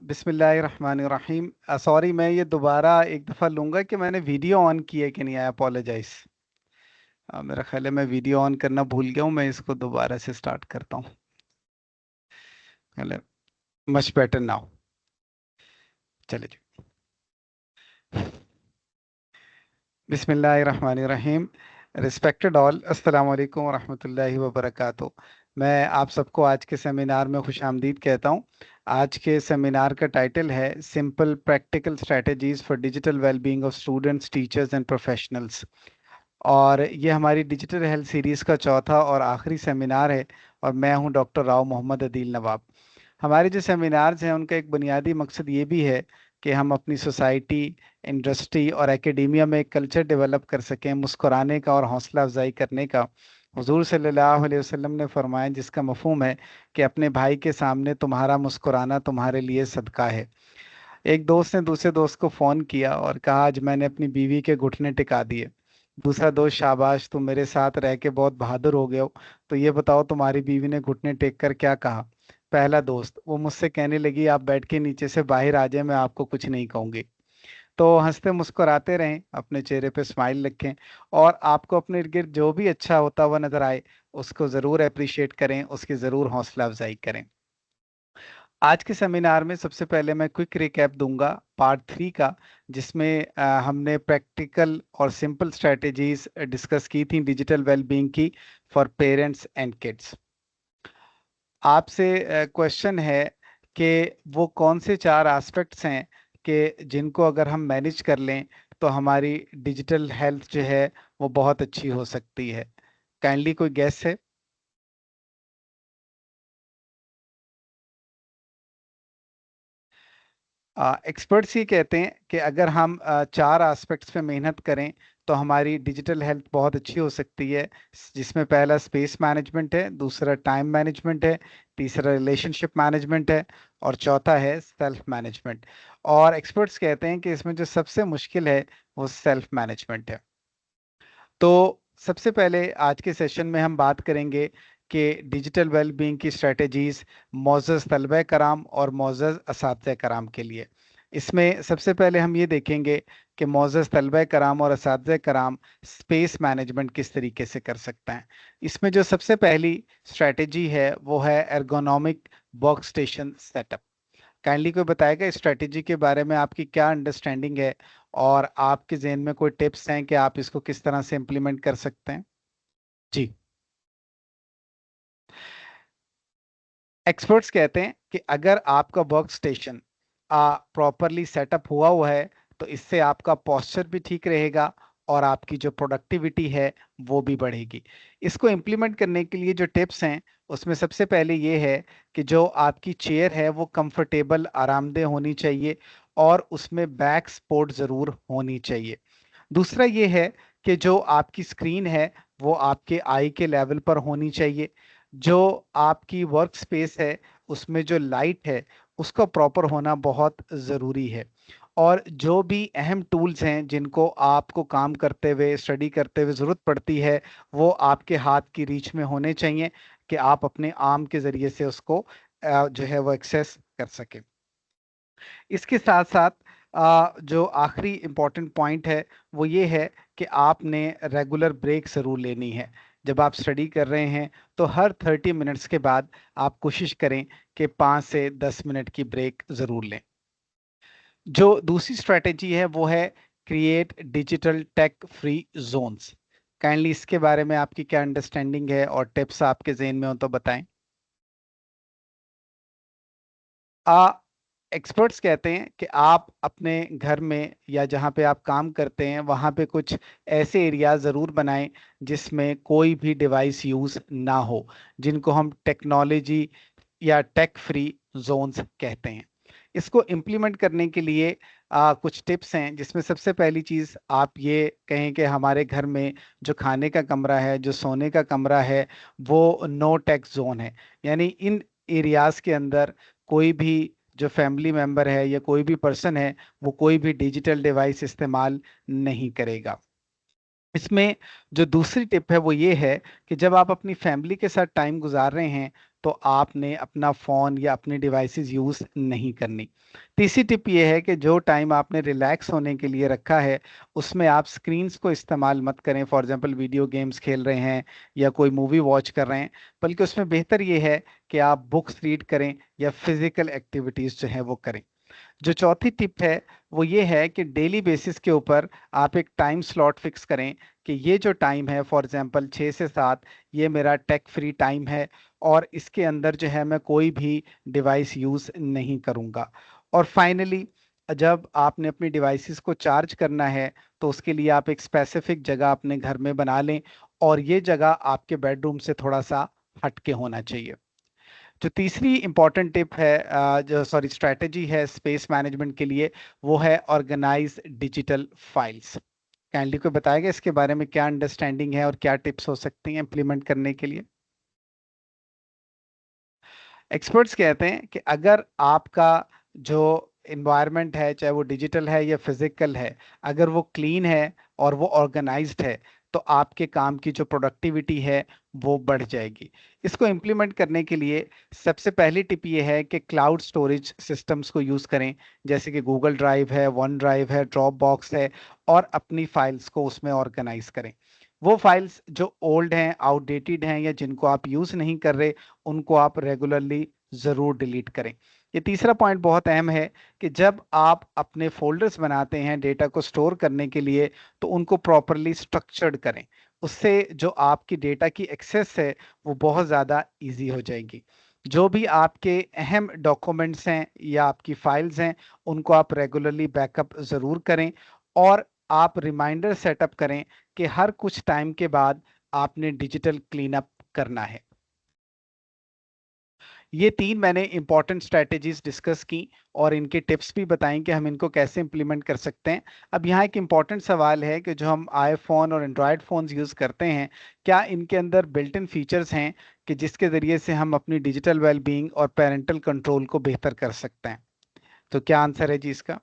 बिस्मिल्लाहिर्रहमानिर्रहीम। सॉरी, मैं ये दोबारा एक दफ़ा लूँगा कि मैंने वीडियो ऑन की है कि नहीं। आई अपोलोजाइज। मेरा ख्याल है मैं वीडियो ऑन करना भूल गया हूँ। मैं इसको दोबारा से स्टार्ट करता हूँ। Much better now. चले जी। बिस्मिल्लाहिर्रहमानिर्रहीम। रिस्पेक्टेड ऑल, अस्सलाम वालेकुम वरहमतुल्लाहि वबरकातुहू। मैं आप सबको आज के सेमिनार में खुश आमदीद कहता हूँ। आज के सेमिनार का टाइटल है simple practical strategies for digital wellbeing of students, teachers and professionals. और ये हमारी डिजिटल हेल्थ सीरीज़ का चौथा और आखिरी सेमिनार है। और मैं हूं डॉक्टर राव मोहम्मद अदील नवाब। हमारे जो सेमिनार्स हैं उनका एक बुनियादी मकसद ये भी है कि हम अपनी सोसाइटी, इंडस्ट्री और एकेडेमिया में एक कल्चर डेवलप कर सकें मुस्कुराने का और हौसला अफजाई करने का। हुजूर सल्लल्लाहु अलैहि वसल्लम ने फरमाया, जिसका मफहूम है कि अपने भाई के सामने तुम्हारा मुस्कुराना तुम्हारे लिए सदका है। एक दोस्त ने दूसरे दोस्त को फ़ोन किया और कहा, आज मैंने अपनी बीवी के घुटने टिका दिए। दूसरा दोस्त, शाबाश, तुम मेरे साथ रह के बहुत बहादुर हो गए हो। तो ये बताओ तुम्हारी बीवी ने घुटने टेक कर क्या कहा। पहला दोस्त, वो मुझसे कहने लगी, आप बैठ के नीचे से बाहर आ जाए, मैं आपको कुछ नहीं कहूंगी। तो हंसते मुस्कुराते रहें, अपने चेहरे पे स्माइल रखें। और आपको अपने इर्द गिर्द जो भी अच्छा होता हुआ नजर आए उसको ज़रूर अप्रिशिएट करें, उसकी ज़रूर हौसला अफजाई करें। आज के सेमिनार में सबसे पहले मैं क्विक रिकैप दूंगा पार्ट 3 का, जिसमें हमने प्रैक्टिकल और सिंपल स्ट्रेटेजीज डिस्कस की थी डिजिटल वेलबींग की फॉर पेरेंट्स एंड किड्स। आपसे क्वेश्चन है कि वो कौन से 4 एस्पेक्ट्स हैं कि जिनको अगर हम मैनेज कर लें तो हमारी डिजिटल हेल्थ जो है वो बहुत अच्छी हो सकती है। काइंडली कोई गेस है? एक्सपर्ट्स ये कहते हैं कि अगर हम 4 एस्पेक्ट्स पे मेहनत करें तो हमारी डिजिटल हेल्थ बहुत अच्छी हो सकती है। जिसमें पहला स्पेस मैनेजमेंट है, दूसरा टाइम मैनेजमेंट है, तीसरा रिलेशनशिप मैनेजमेंट है और चौथा है सेल्फ मैनेजमेंट। और एक्सपर्ट्स कहते हैं कि इसमें जो सबसे मुश्किल है वो सेल्फ मैनेजमेंट है। तो सबसे पहले आज के सेशन में हम बात करेंगे कि डिजिटल वेलबींग की स्ट्रेटजीज मोअज़्ज़ज़ तलबा कराम और मोअज़्ज़ज़ असातिज़ा कराम के लिए। इसमें सबसे पहले हम ये देखेंगे कि मोअज़्ज़ज़ तलबा कराम और असातिज़ा कराम स्पेस मैनेजमेंट किस तरीके से कर सकते हैं। इसमें जो सबसे पहली स्ट्रेटजी है वो है ergonomic work station setup. Kindly कोई बताएगा इस स्ट्रेटेजी के बारे में आपकी क्या अंडरस्टैंडिंग है और आपके जहन में कोई टिप्स हैं कि आप इसको किस तरह से इम्प्लीमेंट कर सकते हैं? जी। एक्सपर्ट्स कहते हैं कि अगर आपका वर्क स्टेशन प्रॉपरली सेटअप हुआ है तो इससे आपका पोस्चर भी ठीक रहेगा और आपकी जो प्रोडक्टिविटी है वो भी बढ़ेगी। इसको इम्प्लीमेंट करने के लिए जो टिप्स हैं उसमें सबसे पहले ये है कि जो आपकी चेयर है वो कंफर्टेबल, आरामदेह होनी चाहिए और उसमें बैक सपोर्ट ज़रूर होनी चाहिए। दूसरा ये है कि जो आपकी स्क्रीन है वो आपके आई के लेवल पर होनी चाहिए। जो आपकी वर्क स्पेस है उसमें जो लाइट है उसका प्रॉपर होना बहुत ज़रूरी है। और जो भी अहम टूल्स हैं जिनको आपको काम करते हुए, स्टडी करते हुए ज़रूरत पड़ती है वो आपके हाथ की रीच में होने चाहिए कि आप अपने आर्म के ज़रिए से उसको जो है वो एक्सेस कर सकें। इसके साथ साथ जो आखिरी इम्पॉर्टेंट पॉइंट है वो ये है कि आपने रेगुलर ब्रेक ज़रूर लेनी है। जब आप स्टडी कर रहे हैं तो हर 30 मिनट्स के बाद आप कोशिश करें कि 5 से 10 मिनट की ब्रेक ज़रूर लें। जो दूसरी स्ट्रेटेजी है वो है create digital tech free zones. Kindly इसके बारे में आपकी क्या अंडरस्टैंडिंग है और टिप्स आपके जहन में हो तो बताएं। आ एक्सपर्ट्स कहते हैं कि आप अपने घर में या जहाँ पे आप काम करते हैं वहाँ पे कुछ ऐसे एरिया ज़रूर बनाएं जिसमें कोई भी डिवाइस यूज़ ना हो, जिनको हम टेक्नोलॉजी या टेक फ्री जोन्स कहते हैं। इसको इम्प्लीमेंट करने के लिए कुछ टिप्स हैं, जिसमें सबसे पहली चीज़ आप ये कहें कि हमारे घर में जो खाने का कमरा है, जो सोने का कमरा है, वो नो टेक जोन है। यानी इन एरियाज़ के अंदर कोई भी जो फैमिली मेंबर है या कोई भी पर्सन है वो कोई भी डिजिटल डिवाइस इस्तेमाल नहीं करेगा। इसमें जो दूसरी टिप है वो ये है कि जब आप अपनी फैमिली के साथ टाइम गुजार रहे हैं तो आपने अपना फ़ोन या अपनी डिवाइसेस यूज़ नहीं करनी। तीसरी टिप ये है कि जो टाइम आपने रिलैक्स होने के लिए रखा है उसमें आप स्क्रीन्स को इस्तेमाल मत करें। फॉर एग्जांपल वीडियो गेम्स खेल रहे हैं या कोई मूवी वॉच कर रहे हैं, बल्कि उसमें बेहतर ये है कि आप बुक्स रीड करें या फिजिकल एक्टिविटीज़ जो है वो करें। जो चौथी टिप है वो ये है कि डेली बेसिस के ऊपर आप एक टाइम स्लॉट फिक्स करें कि ये जो टाइम है फॉर एग्जांपल 6 से 7, ये मेरा टेक फ्री टाइम है और इसके अंदर जो है मैं कोई भी डिवाइस यूज़ नहीं करूँगा। और फाइनली, जब आपने अपनी डिवाइसेस को चार्ज करना है तो उसके लिए आप एक स्पेसिफिक जगह अपने घर में बना लें और ये जगह आपके बेडरूम से थोड़ा सा हटके होना चाहिए। जो तीसरी इंपॉर्टेंट टिप है, जो सॉरी स्ट्रैटेजी है स्पेस मैनेजमेंट के लिए, वो है ऑर्गेनाइज डिजिटल फाइल्स। काइंडली कोई बताएगा इसके बारे में क्या अंडरस्टैंडिंग है और क्या टिप्स हो सकती हैं इम्प्लीमेंट करने के लिए? एक्सपर्ट्स कहते हैं कि अगर आपका जो इन्वायरमेंट है, चाहे वो डिजिटल है या फिजिकल है, अगर वो क्लीन है और वो ऑर्गेनाइज्ड है तो आपके काम की जो प्रोडक्टिविटी है वो बढ़ जाएगी। इसको इम्प्लीमेंट करने के लिए सबसे पहली टिप ये है कि क्लाउड स्टोरेज सिस्टम्स को यूज़ करें, जैसे कि गूगल ड्राइव है, वन ड्राइव है, ड्रॉप बॉक्स है, और अपनी फाइल्स को उसमें ऑर्गेनाइज करें। वो फाइल्स जो ओल्ड हैं, आउटडेटेड हैं या जिनको आप यूज़ नहीं कर रहे, उनको आप रेगुलरली ज़रूर डिलीट करें। ये तीसरा पॉइंट बहुत अहम है कि जब आप अपने फोल्डर्स बनाते हैं डेटा को स्टोर करने के लिए तो उनको प्रॉपरली स्ट्रक्चर्ड करें। उससे जो आपकी डेटा की एक्सेस है वो बहुत ज़्यादा इजी हो जाएगी। जो भी आपके अहम डॉक्यूमेंट्स हैं या आपकी फाइल्स हैं उनको आप रेगुलरली बैकअप ज़रूर करें और आप रिमाइंडर सेटअप करें कि हर कुछ टाइम के बाद आपने डिजिटल क्लीन अप करना है। ये तीन मैंने इंपॉर्टेंट स्ट्रेटेजीज डिस्कस की और इनके टिप्स भी बताएं कि हम इनको कैसे इंप्लीमेंट कर सकते हैं। अब यहाँ एक इम्पॉर्टेंट सवाल है कि जो हम आईफोन और एंड्रॉयड फ़ोन्स यूज़ करते हैं, क्या इनके अंदर बिल्ट इन फीचर्स हैं कि जिसके ज़रिए से हम अपनी डिजिटल वेलबींग और पेरेंटल कंट्रोल को बेहतर कर सकते हैं? तो क्या आंसर है जी इसका?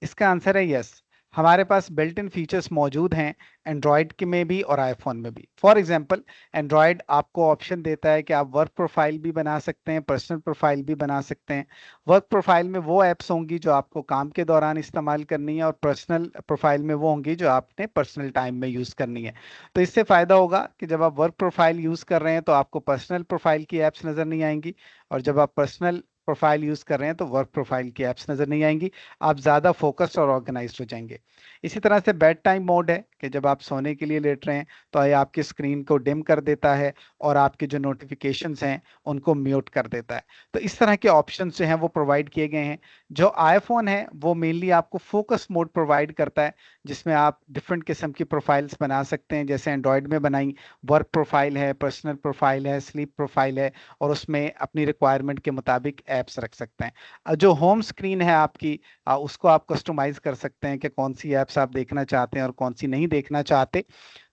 इसका आंसर है यस। हमारे पास बिल्ट इन फीचर्स मौजूद हैं एंड्रॉयड के में भी और आईफोन में भी। फॉर एग्जांपल, एंड्रॉयड आपको ऑप्शन देता है कि आप वर्क प्रोफाइल भी बना सकते हैं, पर्सनल प्रोफाइल भी बना सकते हैं। वर्क प्रोफाइल में वो ऐप्स होंगी जो आपको काम के दौरान इस्तेमाल करनी है और पर्सनल प्रोफाइल में वो होंगी जो आपने पर्सनल टाइम में यूज़ करनी है। तो इससे फ़ायदा होगा कि जब आप वर्क प्रोफाइल यूज़ कर रहे हैं तो आपको पर्सनल प्रोफाइल की ऐप्स नज़र नहीं आएंगी, और जब आप पर्सनल प्रोफाइल यूज़ कर रहे हैं तो वर्क प्रोफाइल की ऐप्स नज़र नहीं आएंगी। आप ज़्यादा फोकस्ड और ऑर्गेनाइज्ड हो जाएंगे। इसी तरह से बेड टाइम मोड है कि जब आप सोने के लिए लेट रहे हैं तो ये आपकी स्क्रीन को डिम कर देता है और आपके जो नोटिफिकेशंस हैं उनको म्यूट कर देता है। तो इस तरह के ऑप्शंस जो हैं वो प्रोवाइड किए गए हैं। जो आईफोन है वो मेनली आपको फोकस मोड प्रोवाइड करता है, जिसमें आप डिफरेंट किस्म की प्रोफाइल्स बना सकते हैं, जैसे एंड्रॉयड में बनाई। वर्क प्रोफाइल है, पर्सनल प्रोफाइल है, स्लीप प्रोफाइल है, और उसमें अपनी रिक्वायरमेंट के मुताबिक ऐप्स रख सकते हैं। जो होम स्क्रीन है आपकी, उसको आप कस्टमाइज कर सकते हैं कि कौन सी ऐप्स आप देखना चाहते हैं और कौन सी नहीं देखना चाहते।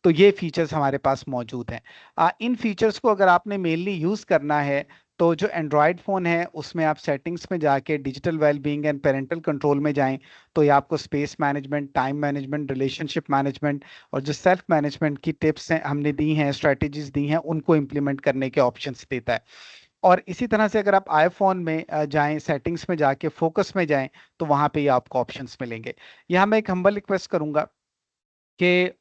तो ये फीचर्स हमारे पास मौजूद हैं। इन फीचर्स को अगर आपने मेनली यूज़ करना है तो जो एंड्रॉयड फ़ोन है उसमें आप सेटिंग्स में जाके digital wellbeing and parental control में जाएं तो ये आपको space management, time management, relationship management और जो सेल्फ मैनेजमेंट की टिप्स हैं हमने दी हैं, स्ट्रेटजीज दी हैं, उनको इम्प्लीमेंट करने के ऑप्शंस देता है। और इसी तरह से अगर आप आईफोन में जाएं, सेटिंग्स में जाके फोकस में जाएं, तो वहां पे ये आपको ऑप्शंस मिलेंगे। यहाँ मैं एक हम्बल रिक्वेस्ट करूंगा कि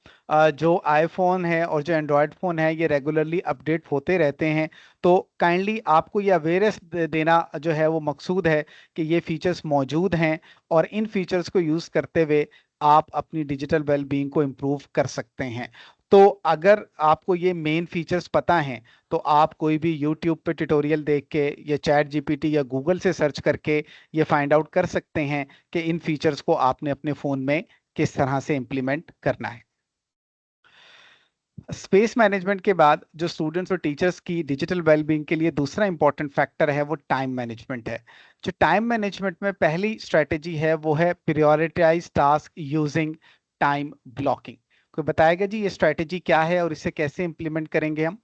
जो आईफोन है और जो एंड्रॉयड फ़ोन है ये रेगुलरली अपडेट होते रहते हैं। तो काइंडली आपको ये अवेयरनेस देना जो है वो मकसूद है कि ये फीचर्स मौजूद हैं और इन फीचर्स को यूज़ करते हुए आप अपनी डिजिटल वेलबींग को इम्प्रूव कर सकते हैं। तो अगर आपको ये मेन फीचर्स पता हैं तो आप कोई भी यूट्यूब पे ट्यूटोरियल देख के या चैट जीपीटी या गूगल से सर्च करके ये फाइंड आउट कर सकते हैं कि इन फीचर्स को आपने अपने फ़ोन में किस तरह से इम्प्लीमेंट करना है। स्पेस मैनेजमेंट के बाद जो स्टूडेंट्स और टीचर्स की डिजिटल वेलबींग के लिए दूसरा इंपॉर्टेंट फैक्टर है वो टाइम मैनेजमेंट है। जो टाइम मैनेजमेंट में पहली स्ट्रेटेजी है वो है prioritise task using time blocking. कोई बताएगा जी ये स्ट्रेटेजी क्या है और इसे कैसे इंप्लीमेंट करेंगे हम?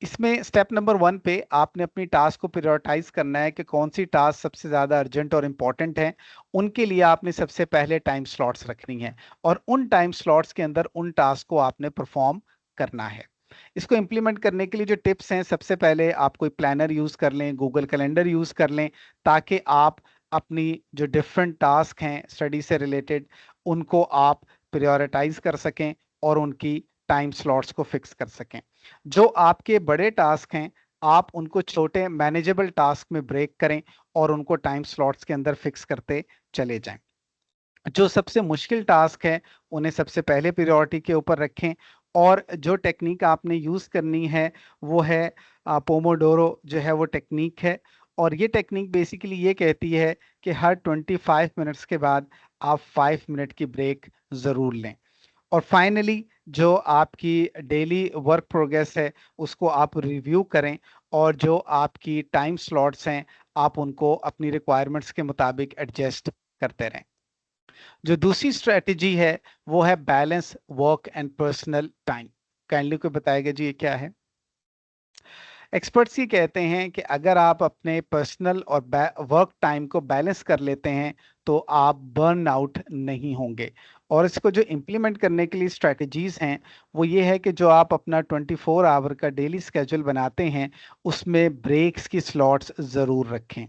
इसमें स्टेप नंबर 1 पे आपने अपनी टास्क को प्रायोरिटाइज करना है कि कौन सी टास्क सबसे ज़्यादा अर्जेंट और इम्पॉर्टेंट है। उनके लिए आपने सबसे पहले टाइम स्लॉट्स रखनी है और उन टाइम स्लॉट्स के अंदर उन टास्क को आपने परफॉर्म करना है। इसको इम्प्लीमेंट करने के लिए जो टिप्स हैं, सबसे पहले आप कोई प्लानर यूज़ कर लें, गूगल कैलेंडर यूज़ कर लें, ताकि आप अपनी जो डिफरेंट टास्क हैं स्टडी से रिलेटेड, उनको आप प्रायोरिटाइज कर सकें और उनकी टाइम स्लॉट्स को फिक्स कर सकें। जो आपके बड़े टास्क हैं, आप उनको छोटे मैनेजेबल टास्क में ब्रेक करें और उनको टाइम स्लॉट्स के अंदर फिक्स करते चले जाएं। जो सबसे मुश्किल टास्क है, उन्हें सबसे पहले प्रायोरिटी के ऊपर रखें। और जो टेक्निक आपने यूज़ करनी है वो है पोमोडोरो जो है वो टेक्निक है। और ये टेक्निक बेसिकली ये कहती है कि हर 25 मिनट्स के बाद आप 5 मिनट की ब्रेक ज़रूर लें। और फाइनली जो आपकी डेली वर्क प्रोग्रेस है उसको आप रिव्यू करें, और जो आपकी टाइम स्लॉट्स हैं आप उनको अपनी रिक्वायरमेंट्स के मुताबिक एडजस्ट करते रहें। जो दूसरी स्ट्रेटजी है वो है balance work and personal time. Kindly को बताएगा जी ये क्या है। एक्सपर्ट्स ये कहते हैं कि अगर आप अपने पर्सनल और वर्क टाइम को बैलेंस कर लेते हैं तो आप बर्न आउट नहीं होंगे। और इसको जो इम्प्लीमेंट करने के लिए स्ट्रेटजीज हैं वो ये है कि जो आप अपना 24 आवर का डेली स्केड्यूल बनाते हैं उसमें ब्रेक्स की स्लॉट्स ज़रूर रखें।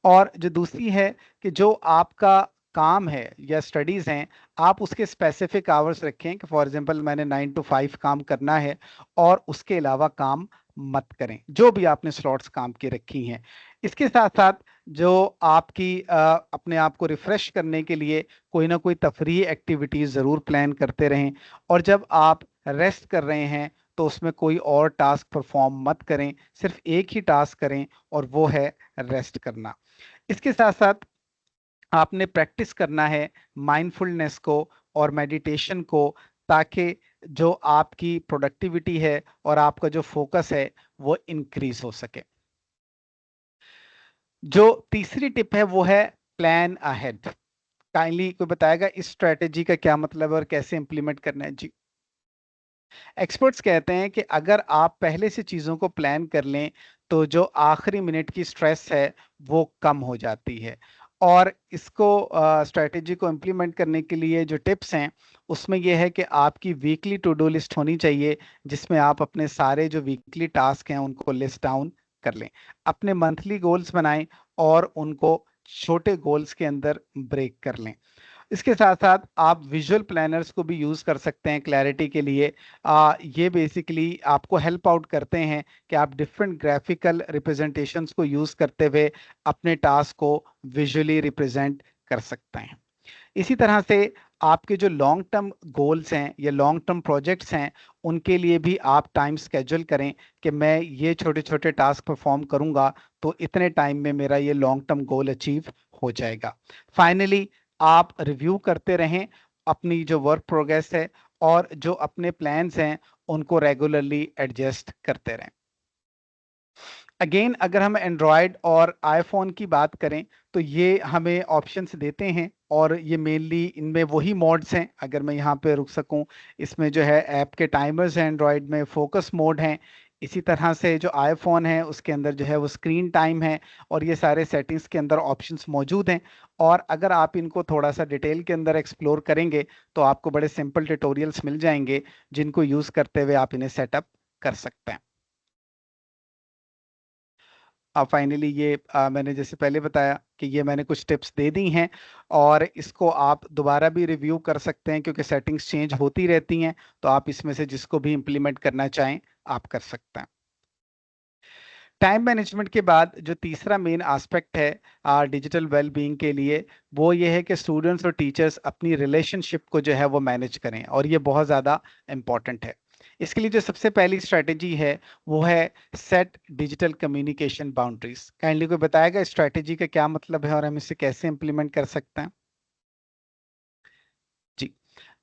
और जो दूसरी है कि जो आपका काम है या स्टडीज़ हैं, आप उसके स्पेसिफिक आवर्स रखें कि फॉर एग्जांपल मैंने 9 to 5 काम करना है और उसके अलावा काम मत करें, जो भी आपने स्लॉट्स काम की रखी हैं। इसके साथ साथ जो आपकी अपने आप को रिफ्रेश करने के लिए कोई ना कोई तफरीही एक्टिविटीज़ ज़रूर प्लान करते रहें। और जब आप रेस्ट कर रहे हैं तो उसमें कोई और टास्क परफॉर्म मत करें, सिर्फ एक ही टास्क करें और वो है रेस्ट करना। इसके साथ साथ आपने प्रैक्टिस करना है माइंडफुलनेस को और मेडिटेशन को, ताकि जो आपकी प्रोडक्टिविटी है और आपका जो फोकस है वो इंक्रीज हो सके। जो तीसरी टिप है वो है प्लान अहेड। काइंडली कोई बताएगा इस स्ट्रेटेजी का क्या मतलब है और कैसे इंप्लीमेंट करना है जी। एक्सपर्ट्स कहते हैं कि अगर आप पहले से चीज़ों को प्लान कर लें तो जो आखिरी मिनट की स्ट्रेस है वो कम हो जाती है। और इसको स्ट्रेटेजी को इम्प्लीमेंट करने के लिए जो टिप्स हैं उसमें यह है कि आपकी वीकली टू डू लिस्ट होनी चाहिए, जिसमें आप अपने सारे जो वीकली टास्क हैं उनको लिस्ट डाउन कर लें। अपने मंथली गोल्स बनाएं और उनको छोटे गोल्स के अंदर ब्रेक कर लें। इसके साथ साथ आप विजुअल प्लानर्स को भी यूज़ कर सकते हैं क्लैरिटी के लिए। ये बेसिकली आपको हेल्प आउट करते हैं कि आप डिफरेंट ग्राफिकल रिप्रेजेंटेशंस को यूज़ करते हुए अपने टास्क को विजुअली रिप्रेजेंट कर सकते हैं। इसी तरह से आपके जो लॉन्ग टर्म गोल्स हैं या लॉन्ग टर्म प्रोजेक्ट्स हैं उनके लिए भी आप टाइम स्केड्यूल करें कि मैं ये छोटे छोटे टास्क परफॉर्म करूंगा तो इतने टाइम में मेरा ये लॉन्ग टर्म गोल अचीव हो जाएगा। फाइनली आप रिव्यू करते रहें अपनी जो वर्क प्रोग्रेस है, और जो अपने प्लान्स हैं उनको रेगुलरली एडजस्ट करते रहें। अगेन अगर हम एंड्रॉयड और आईफोन की बात करें तो ये हमें ऑप्शंस देते हैं, और ये मेनली इनमें वही मोड्स हैं। अगर मैं यहाँ पे रुक सकूं, इसमें जो है ऐप के टाइमर्स हैं, एंड्रॉयड में फोकस मोड हैं। इसी तरह से जो आईफोन है उसके अंदर जो है वो स्क्रीन टाइम है, और ये सारे सेटिंग्स के अंदर ऑप्शंस मौजूद हैं। और अगर आप इनको थोड़ा सा डिटेल के अंदर एक्सप्लोर करेंगे तो आपको बड़े सिंपल ट्यूटोरियल्स मिल जाएंगे जिनको यूज़ करते हुए आप इन्हें सेटअप कर सकते हैं। फाइनली ये मैंने जैसे पहले बताया कि ये मैंने कुछ टिप्स दे दी हैं, और इसको आप दोबारा भी रिव्यू कर सकते हैं क्योंकि सेटिंग्स चेंज होती रहती हैं। तो आप इसमें से जिसको भी इम्प्लीमेंट करना चाहें आप कर सकते हैं। टाइम मैनेजमेंट के बाद जो तीसरा मेन एस्पेक्ट है डिजिटल वेल बीइंग के लिए, वो ये है कि स्टूडेंट्स और टीचर्स अपनी रिलेशनशिप को जो है वो मैनेज करें, और ये बहुत ज़्यादा इम्पॉर्टेंट है। इसके लिए जो सबसे पहली स्ट्रेटेजी है वो है set digital communication boundaries. Kindly कोई बताएगा स्ट्रेटेजी का क्या मतलब है और हम इसे कैसे इम्प्लीमेंट कर सकते हैं जी।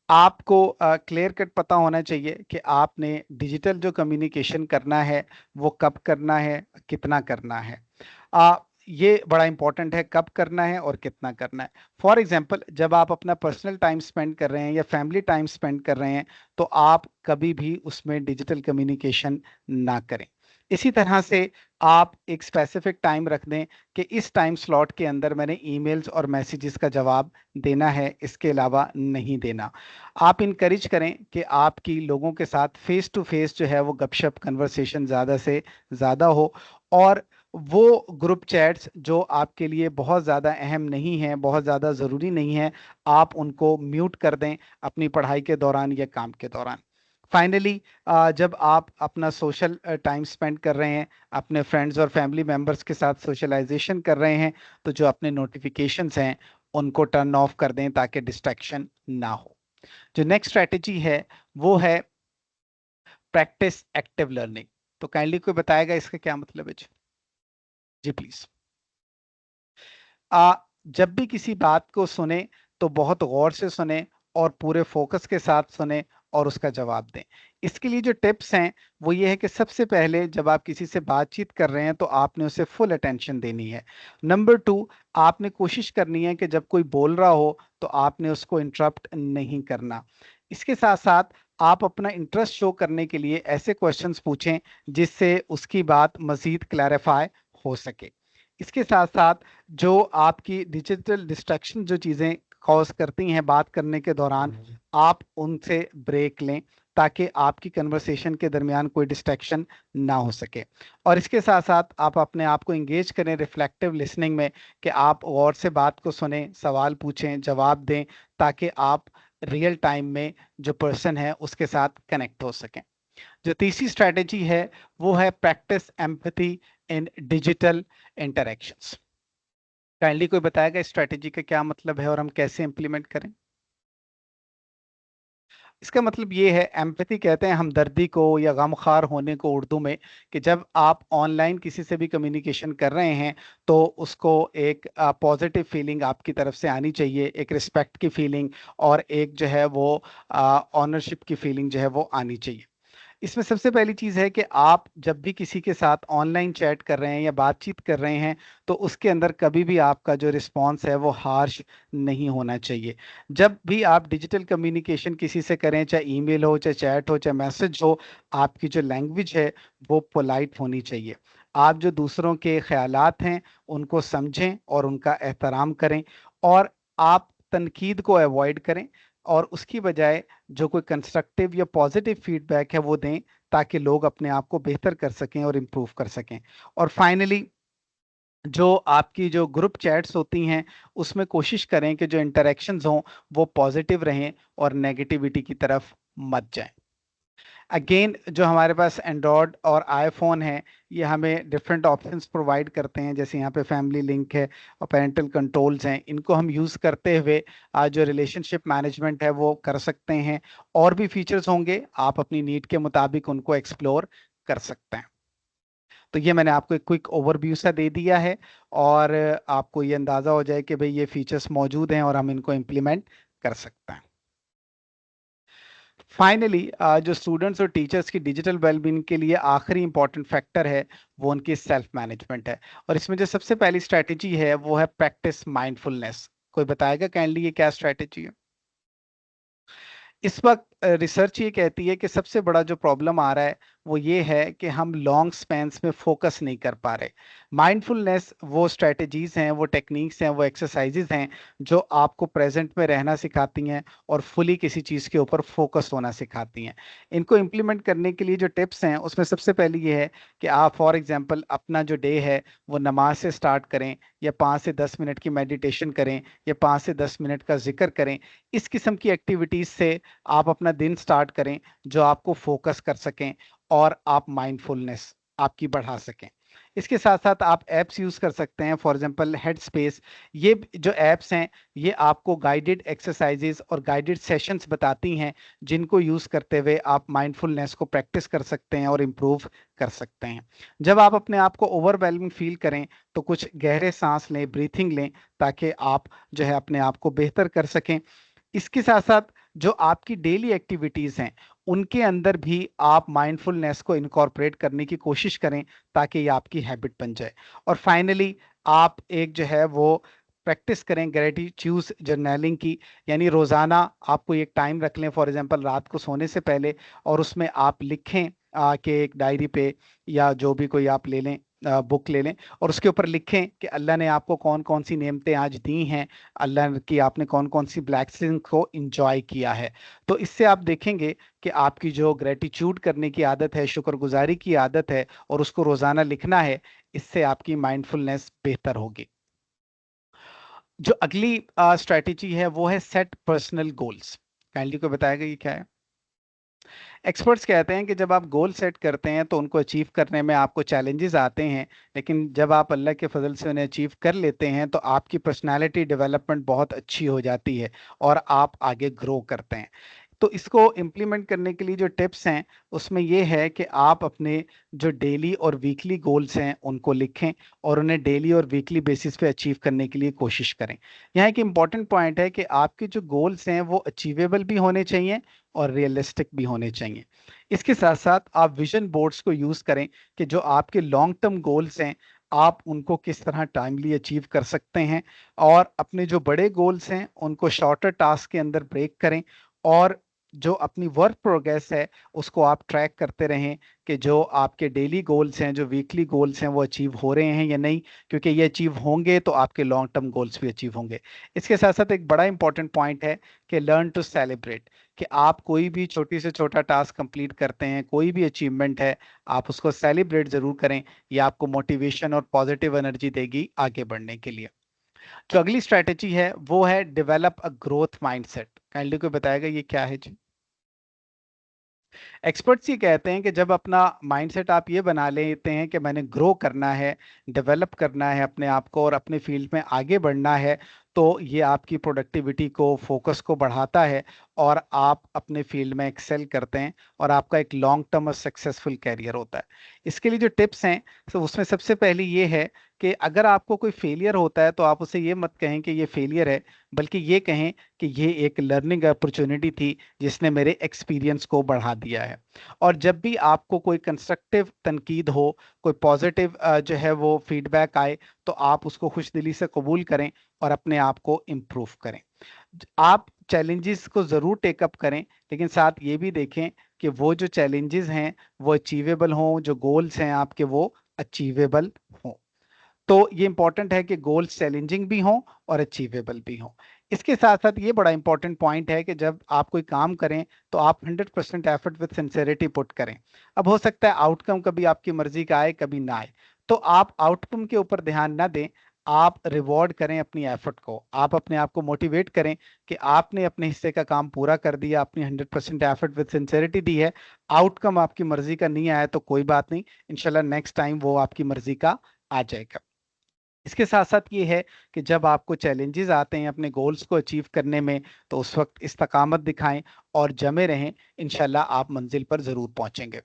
आपको क्लियर कट पता होना चाहिए कि आपने डिजिटल जो कम्युनिकेशन करना है वो कब करना है, कितना करना है। आ, ये बड़ा इंपॉर्टेंट है कब करना है और कितना करना है। फॉर एग्जांपल जब आप अपना पर्सनल टाइम स्पेंड कर रहे हैं या फैमिली टाइम स्पेंड कर रहे हैं तो आप कभी भी उसमें डिजिटल कम्युनिकेशन ना करें। इसी तरह से आप एक स्पेसिफिक टाइम रख दें कि इस टाइम स्लॉट के अंदर मैंने ईमेल्स और मैसेजेस का जवाब देना है, इसके अलावा नहीं देना। आप इनकरेज करें कि आपकी लोगों के साथ फेस टू फेस जो है वो गपशप कन्वर्सेशन ज़्यादा से ज़्यादा हो, और वो ग्रुप चैट्स जो आपके लिए बहुत ज़्यादा अहम नहीं है, बहुत ज़्यादा ज़रूरी नहीं है, आप उनको म्यूट कर दें अपनी पढ़ाई के दौरान या काम के दौरान। फाइनली, जब आप अपना सोशल टाइम स्पेंड कर रहे हैं, अपने फ्रेंड्स और फैमिली मेम्बर्स के साथ सोशलाइजेशन कर रहे हैं, तो जो अपने नोटिफिकेशंस हैं उनको टर्न ऑफ कर दें ताकि डिस्ट्रैक्शन ना हो। जो नेक्स्ट स्ट्रेटेजी है वो है प्रैक्टिस एक्टिव लर्निंग। तो काइंडली कोई बताएगा इसका क्या मतलब है जी? जी प्लीज। आ जब भी किसी बात को सुने तो बहुत गौर से सुने और पूरे फोकस के साथ सुने और उसका जवाब दें। इसके लिए जो टिप्स हैं वो ये है कि सबसे पहले जब आप किसी से बातचीत कर रहे हैं तो आपने उसे फुल अटेंशन देनी है। नंबर टू, आपने कोशिश करनी है कि जब कोई बोल रहा हो तो आपने उसको इंटरप्ट नहीं करना। इसके साथ साथ आप अपना इंटरेस्ट शो करने के लिए ऐसे क्वेश्चंस पूछें जिससे उसकी बात मजीद क्लैरिफाई हो सके। इसके साथ साथ जो आपकी डिजिटल डिस्ट्रैक्शन जो चीज़ें कॉज करती हैं बात करने के दौरान, आप उनसे ब्रेक लें ताकि आपकी कन्वर्सेशन के दरमियान कोई डिस्ट्रैक्शन ना हो सके। और इसके साथ साथ आप अपने आप को इंगेज करें रिफ्लेक्टिव लिसनिंग में, कि आप गौर से बात को सुने, सवाल पूछें, जवाब दें, ताकि आप रियल टाइम में जो पर्सन है उसके साथ कनेक्ट हो सकें। जो तीसरी स्ट्रैटेजी है वो है प्रैक्टिस एम्पैथी इन डिजिटल इंटरेक्शंस। काइंडली कोई बताएगा इस स्ट्रैटेजी का क्या मतलब है और हम कैसे इंप्लीमेंट करें? इसका मतलब ये है, एम्पैथी कहते हैं हमदर्दी को या गमख्वार होने को उर्दू में, कि जब आप ऑनलाइन किसी से भी कम्युनिकेशन कर रहे हैं तो उसको एक पॉजिटिव फीलिंग आपकी तरफ से आनी चाहिए, एक रिस्पेक्ट की फीलिंग और एक जो है वो ऑनरशिप की फीलिंग जो है वो आनी चाहिए। इसमें सबसे पहली चीज़ है कि आप जब भी किसी के साथ ऑनलाइन चैट कर रहे हैं या बातचीत कर रहे हैं तो उसके अंदर कभी भी आपका जो रिस्पॉन्स है वो हार्श नहीं होना चाहिए। जब भी आप डिजिटल कम्युनिकेशन किसी से करें, चाहे ईमेल हो, चाहे चैट हो, चाहे मैसेज हो, आपकी जो लैंग्वेज है वो पोलाइट होनी चाहिए। आप जो दूसरों के ख्यालात हैं उनको समझें और उनका एहतराम करें, और आप तनकीद को अवॉइड करें और उसकी बजाय जो कोई कंस्ट्रक्टिव या पॉजिटिव फीडबैक है वो दें, ताकि लोग अपने आप को बेहतर कर सकें और इम्प्रूव कर सकें। और फाइनली, जो आपकी जो ग्रुप चैट्स होती हैं उसमें कोशिश करें कि जो इंटरेक्शंस हों वो पॉजिटिव रहें और नेगेटिविटी की तरफ मत जाएं। अगेन, जो हमारे पास एंड्रॉयड और आईफोन है ये हमें डिफरेंट ऑप्शंस प्रोवाइड करते हैं, जैसे यहाँ पे फैमिली लिंक है और पेरेंटल कंट्रोल्स हैं, इनको हम यूज़ करते हुए आज जो रिलेशनशिप मैनेजमेंट है वो कर सकते हैं। और भी फीचर्स होंगे, आप अपनी नीड के मुताबिक उनको एक्सप्लोर कर सकते हैं। तो ये मैंने आपको एक क्विक ओवरव्यू सा दे दिया है, और आपको ये अंदाज़ा हो जाए कि भाई ये फीचर्स मौजूद हैं और हम इनको इम्प्लीमेंट कर सकते हैं। फाइनली, जो स्टूडेंट्स और टीचर्स की डिजिटल वेलबींग के लिए आखिरी इंपॉर्टेंट फैक्टर है वो उनकी सेल्फ मैनेजमेंट है। और इसमें जो सबसे पहली स्ट्रैटेजी है वो है प्रैक्टिस माइंडफुलनेस। कोई बताएगा काइंडली ये क्या स्ट्रैटेजी है? इस वक्त रिसर्च ये कहती है कि सबसे बड़ा जो प्रॉब्लम आ रहा है वो ये है कि हम लॉन्ग स्पैन्स में फोकस नहीं कर पा रहे। माइंडफुलनेस वो स्ट्रेटजीज हैं, वो टेक्निक्स हैं, वो एक्सरसाइजेज हैं जो आपको प्रेजेंट में रहना सिखाती हैं और फुली किसी चीज़ के ऊपर फोकस होना सिखाती हैं। इनको इम्प्लीमेंट करने के लिए जो टिप्स हैं उसमें सबसे पहली ये है कि आप फॉर एग्जांपल अपना जो डे है वो नमाज से स्टार्ट करें, या 5 से 10 मिनट की मेडिटेशन करें, या 5 से 10 मिनट का जिक्र करें। इस किस्म की एक्टिविटीज से आप अपना दिन स्टार्ट करें जो आपको फोकस कर सकें और आप माइंडफुलनेस आपकी बढ़ा सकें। इसके साथ साथ आप एप्स यूज़ कर सकते हैं, फॉर एग्जांपल हेड स्पेस। ये जो एप्स हैं ये आपको गाइडेड एक्सरसाइजेज और गाइडेड सेशंस बताती हैं जिनको यूज़ करते हुए आप माइंडफुलनेस को प्रैक्टिस कर सकते हैं और इम्प्रूव कर सकते हैं। जब आप अपने आप को ओवरवेलमिंग फील करें तो कुछ गहरे सांस लें, ब्रीथिंग लें, ताकि आप जो है अपने आप को बेहतर कर सकें। इसके साथ साथ जो आपकी डेली एक्टिविटीज़ हैं उनके अंदर भी आप माइंडफुलनेस को इनकॉर्पोरेट करने की कोशिश करें ताकि ये आपकी हैबिट बन जाए। और फाइनली, आप एक जो है वो प्रैक्टिस करें ग्रेटिट्यूड जर्नलिंग की, यानी रोज़ाना आप कोई एक टाइम रख लें, फॉर एग्जांपल रात को सोने से पहले, और उसमें आप लिखें के एक डायरी पे या जो भी कोई आप ले लें, बुक ले लें और उसके ऊपर लिखें कि अल्लाह ने आपको कौन कौन सी नेमतें आज दी हैं, अल्लाह की आपने कौन कौन सी ब्लैसिंग को इंजॉय किया है। तो इससे आप देखेंगे कि आपकी जो ग्रेटिट्यूड करने की आदत है, शुक्रगुजारी की आदत है और उसको रोजाना लिखना है, इससे आपकी माइंडफुलनेस बेहतर होगी। जो अगली स्ट्रेटेजी है वो है सेट पर्सनल गोल्स। काइंडली को बताएगा ये क्या है। एक्सपर्ट्स कहते हैं कि जब आप गोल सेट करते हैं तो उनको अचीव करने में आपको चैलेंजेस आते हैं, लेकिन जब आप अल्लाह के फजल से उन्हें अचीव कर लेते हैं तो आपकी पर्सनालिटी डेवलपमेंट बहुत अच्छी हो जाती है और आप आगे ग्रो करते हैं। तो इसको इम्प्लीमेंट करने के लिए जो टिप्स हैं उसमें ये है कि आप अपने जो डेली और वीकली गोल्स हैं उनको लिखें और उन्हें डेली और वीकली बेसिस पे अचीव करने के लिए कोशिश करें। यहाँ एक इम्पॉर्टेंट पॉइंट है कि आपके जो गोल्स हैं वो अचीवेबल भी होने चाहिए और रियलिस्टिक भी होने चाहिए। इसके साथ साथ आप विजन बोर्ड्स को यूज करें कि जो आपके लॉन्ग टर्म गोल्स हैं आप उनको किस तरह टाइमली अचीव कर सकते हैं, और अपने जो बड़े गोल्स हैं उनको शॉर्टर टास्क के अंदर ब्रेक करें और जो अपनी वर्क प्रोग्रेस है उसको आप ट्रैक करते रहें कि जो आपके डेली गोल्स हैं, जो वीकली गोल्स हैं, वो अचीव हो रहे हैं या नहीं, क्योंकि ये अचीव होंगे तो आपके लॉन्ग टर्म गोल्स भी अचीव होंगे। इसके साथ साथ एक बड़ा इंपॉर्टेंट पॉइंट है कि लर्न टू सेलिब्रेट, कि आप कोई भी छोटी से छोटा टास्क कंप्लीट करते हैं, कोई भी अचीवमेंट है, आप उसको सेलिब्रेट जरूर करें। ये आपको मोटिवेशन और पॉजिटिव एनर्जी देगी आगे बढ़ने के लिए। जो अगली स्ट्रेटेजी है वो है develop a growth mindset. Kindly कोई बताएगा ये क्या है जी। एक्सपर्ट्स ये कहते हैं कि जब अपना माइंडसेट आप ये बना लेते हैं कि मैंने ग्रो करना है, डेवलप करना है अपने आप को और अपने फील्ड में आगे बढ़ना है, तो ये आपकी प्रोडक्टिविटी को, फोकस को बढ़ाता है और आप अपने फील्ड में एक्सेल करते हैं और आपका एक लॉन्ग टर्म और सक्सेसफुल कैरियर होता है। इसके लिए जो टिप्स हैं तो उसमें सबसे पहली ये है कि अगर आपको कोई फेलियर होता है तो आप उसे ये मत कहें कि ये फेलियर है, बल्कि ये कहें कि ये एक लर्निंग अपॉर्चुनिटी थी जिसने मेरे एक्सपीरियंस को बढ़ा दिया है। और जब भी आपको कोई कंस्ट्रक्टिव तनकीद हो, कोई पॉजिटिव जो है वो फीडबैक आए, तो आप उसको खुश दिली से कबूल करें और अपने आप को इम्प्रूव करें। आप चैलेंजेस को जरूर टेकअप करें, लेकिन साथ ये भी देखें कि वो जो चैलेंजेस हैं वो अचीवेबल हों, जो गोल्स हैं आपके वो अचीवेबल हों। तो ये इंपॉर्टेंट है कि गोल्स चैलेंजिंग भी हों और अचीवेबल भी हों। इसके साथ साथ ये बड़ा इंपॉर्टेंट पॉइंट है कि जब आप कोई काम करें तो आप 100% एफर्ट विद सिंसेरिटी पुट करें। अब हो सकता है आउटकम कभी आपकी मर्जी का आए, कभी ना आए, तो आप आउटकम के ऊपर ध्यान ना दें, आप रिवॉर्ड करें अपनी एफर्ट को, आप अपने आप को मोटिवेट करें कि आपने अपने हिस्से का काम पूरा कर दिया, अपनी 100% एफर्ट विद सिंसेरिटी दी है। आउटकम आपकी मर्जी का नहीं आया तो कोई बात नहीं, इंशाल्लाह नेक्स्ट टाइम वो आपकी मर्जी का आ जाएगा। इसके साथ साथ ये है कि जब आपको चैलेंजेस आते हैं अपने गोल्स को अचीव करने में, तो उस वक्त इस्तकामत दिखाएं और जमे रहें, इंशाल्लाह आप मंजिल पर जरूर पहुंचेंगे।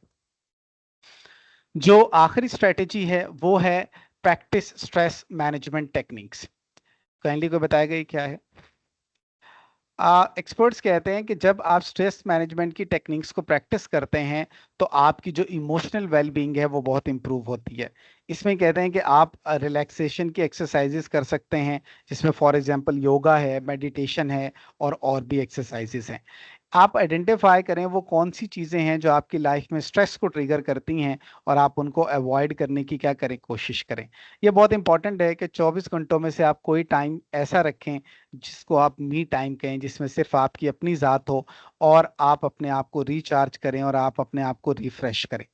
जो आखिरी स्ट्रेटेजी है वो है practice stress management techniques. Kindly को बताएगा ये क्या है। एक्सपर्ट्स कहते हैं कि जब आप स्ट्रेस मैनेजमेंट की टेक्निक्स को प्रैक्टिस करते हैं तो आपकी जो इमोशनल वेलबींग है वो बहुत इंप्रूव होती है। इसमें कहते हैं कि आप रिलैक्सेशन की एक्सरसाइजेस कर सकते हैं, जिसमें फॉर एग्जांपल योगा है, मेडिटेशन है और भी एक्सरसाइजेस हैं। आप आइडेंटिफाई करें वो कौन सी चीज़ें हैं जो आपकी लाइफ में स्ट्रेस को ट्रिगर करती हैं और आप उनको अवॉइड करने की क्या करें, कोशिश करें। ये बहुत इंपॉर्टेंट है कि 24 घंटों में से आप कोई टाइम ऐसा रखें जिसको आप मी टाइम कहें, जिसमें सिर्फ आपकी अपनी ज़ात हो और आप अपने आप को रिचार्ज करें और आप अपने आप को रिफ्रेश करें।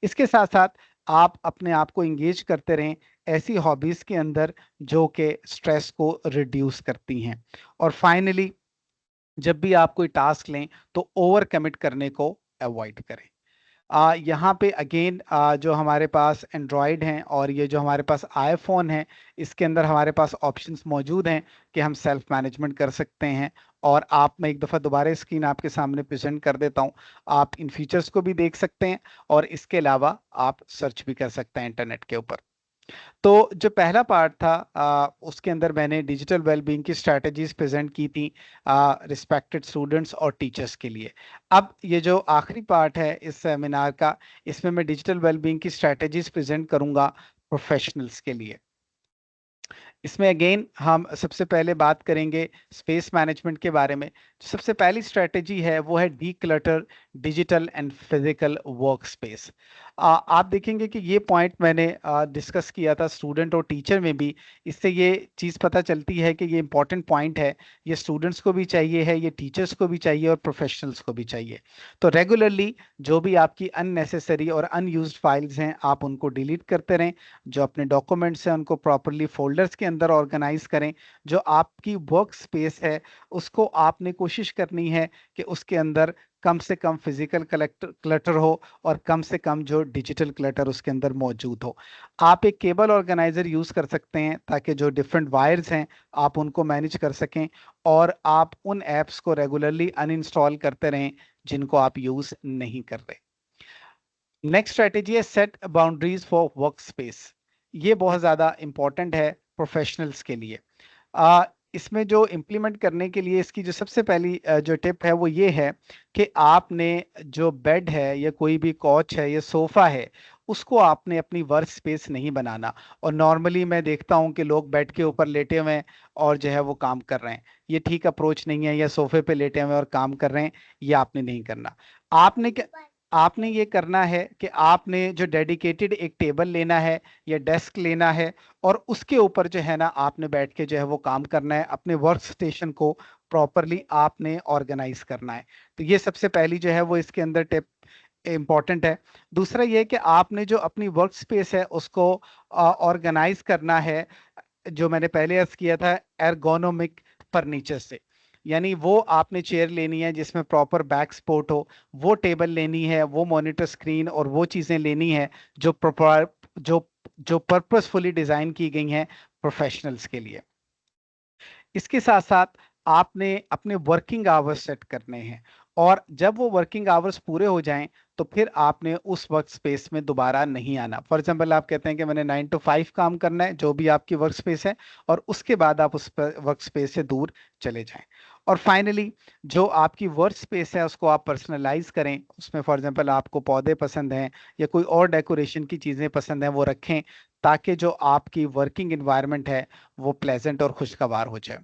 इसके साथ साथ आप अपने आप को इंगेज करते रहें ऐसी हॉबीज़ के अंदर जो कि स्ट्रेस को रिड्यूस करती हैं। और फाइनली जब भी आप कोई टास्क लें तो ओवर कमिट करने को अवॉइड करें। यहाँ पे अगेन जो हमारे पास एंड्रॉयड हैं और ये जो हमारे पास आईफोन है, इसके अंदर हमारे पास ऑप्शंस मौजूद हैं कि हम सेल्फ मैनेजमेंट कर सकते हैं। और आप, मैं एक दफ़ा दोबारा स्क्रीन आपके सामने प्रेजेंट कर देता हूँ, आप इन फीचर्स को भी देख सकते हैं और इसके अलावा आप सर्च भी कर सकते हैं इंटरनेट के ऊपर। तो जो पहला पार्ट था उसके अंदर मैंने डिजिटल वेलबींग की स्ट्रैटेजीज प्रेजेंट की थी रिस्पेक्टेड स्टूडेंट्स और टीचर्स के लिए। अब ये जो आखिरी पार्ट है इस सेमिनार का, इसमें मैं डिजिटल वेलबींग की स्ट्रैटेजीज प्रेजेंट करूंगा प्रोफेशनल्स के लिए। इसमें अगेन हम सबसे पहले बात करेंगे स्पेस मैनेजमेंट के बारे में। सबसे पहली स्ट्रेटेजी है वो है D clutter digital and physical work space. आप देखेंगे कि ये पॉइंट मैंने डिस्कस किया था स्टूडेंट और टीचर में भी। इससे ये चीज़ पता चलती है कि ये इंपॉर्टेंट पॉइंट है, ये स्टूडेंट्स को भी चाहिए है, ये टीचर्स को भी चाहिए और प्रोफेशनल्स को भी चाहिए। तो रेगुलरली जो भी आपकी अननेसेसरी और अनयूज्ड फाइल्स हैं आप उनको डिलीट करते रहें। जो अपने डॉक्यूमेंट्स हैं उनको प्रॉपरली फोल्डर्स के अंदर ऑर्गेनाइज करें। जो आपकी वर्क स्पेस है उसको आपने कोशिश करनी है कि उसके अंदर कम से कम फिजिकल क्लटर हो और कम से कम जो डिजिटल क्लटर उसके अंदर मौजूद हो। आप एक केबल ऑर्गेनाइजर यूज कर सकते हैं ताकि जो डिफरेंट वायर्स हैं आप उनको मैनेज कर सकें, और आप उन ऐप्स को रेगुलरली अनइंस्टॉल करते रहें जिनको आप यूज नहीं कर रहे। नेक्स्ट स्ट्रेटेजी है set boundaries for work space. ये बहुत ज़्यादा इंपॉर्टेंट है प्रोफेशनल्स के लिए। आ, इसमें जो इम्प्लीमेंट करने के लिए इसकी जो सबसे पहली जो टिप है वो ये है कि आपने जो बेड है या कोई भी कॉच है या सोफा है उसको आपने अपनी वर्क स्पेस नहीं बनाना। और नॉर्मली मैं देखता हूँ कि लोग बेड के ऊपर लेटे हुए हैं और जो है वो काम कर रहे हैं। ये ठीक अप्रोच नहीं है। या सोफे पे लेटे हुए हैं और काम कर रहे हैं, ये आपने नहीं करना। आपने क्या आपने ये करना है कि आपने जो डेडिकेटेड एक टेबल लेना है या डेस्क लेना है, और उसके ऊपर जो है ना आपने बैठ के जो है वो काम करना है। अपने वर्क स्टेशन को प्रॉपरली आपने ऑर्गेनाइज करना है। तो ये सबसे पहली जो है वो इसके अंदर टिप इम्पॉर्टेंट है। दूसरा ये कि आपने जो अपनी वर्क स्पेस है उसको ऑर्गेनाइज करना है, जो मैंने पहले अर्ज किया था, एर्गोनोमिक फर्नीचर से। यानी वो आपने चेयर लेनी है जिसमें प्रॉपर बैक सपोर्ट हो, वो टेबल लेनी है, वो मॉनिटर स्क्रीन और वो चीजें लेनी है जो प्रॉपर जो जो पर्पसफुली डिजाइन की गई हैं प्रोफेशनल्स के लिए। इसके साथ साथ आपने अपने वर्किंग आवर्स सेट करने हैं, और जब वो वर्किंग आवर्स पूरे हो जाएं तो फिर आपने उस वर्क स्पेस में दोबारा नहीं आना। फॉर एग्जांपल आप कहते हैं कि मैंने 9 to 5 काम करना है, जो भी आपकी वर्क स्पेस है, और उसके बाद आप उस वर्क स्पेस से दूर चले जाएं। और फाइनली जो आपकी वर्क स्पेस है उसको आप पर्सनलाइज करें। उसमें फॉर एग्जांपल आपको पौधे पसंद हैं या कोई और डेकोरेशन की चीज़ें पसंद हैं, वो रखें ताकि जो आपकी वर्किंग इन्वायरमेंट है वो प्लेजेंट और खुशगवार हो जाए।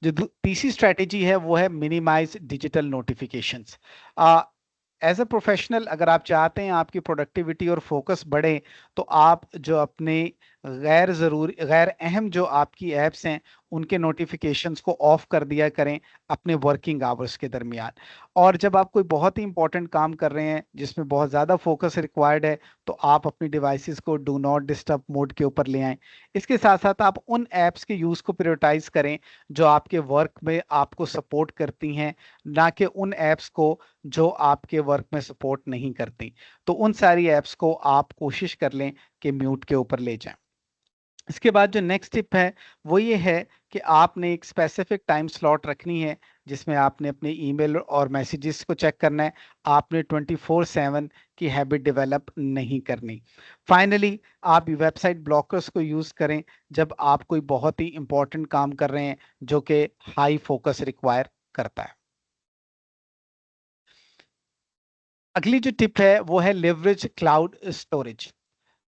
जो तीसरी स्ट्रैटेजी है वो है minimise digital notifications. As a professional अगर आप चाहते हैं आपकी प्रोडक्टिविटी और फोकस बढ़े, तो आप जो अपने गैर अहम जो आपकी एप्स हैं उनके नोटिफिकेशंस को ऑफ कर दिया करें अपने वर्किंग आवर्स के दरमियान। और जब आप कोई बहुत ही इंपॉर्टेंट काम कर रहे हैं जिसमें बहुत ज़्यादा फोकस रिक्वायर्ड है, तो आप अपनी डिवाइसेस को डू नॉट डिस्टर्ब मोड के ऊपर ले आएं। इसके साथ साथ आप उन एप्स के यूज़ को प्रायोरिटाइज करें जो आपके वर्क में आपको सपोर्ट करती हैं, ना कि उन ऐप्स को जो आपके वर्क में सपोर्ट नहीं करती। तो उन सारी ऐप्स को आप कोशिश कर लें कि म्यूट के ऊपर ले जाएं। इसके बाद जो नेक्स्ट टिप है वो ये है कि आपने एक स्पेसिफिक टाइम स्लॉट रखनी है जिसमें आपने अपने ईमेल और मैसेजेस को चेक करना है। आपने 24/7 की हैबिट डेवलप नहीं करनी। फाइनली आप वेबसाइट ब्लॉकर्स को यूज़ करें जब आप कोई बहुत ही इंपॉर्टेंट काम कर रहे हैं जो कि हाई फोकस रिक्वायर करता है। अगली जो टिप है वो है leverage cloud storage.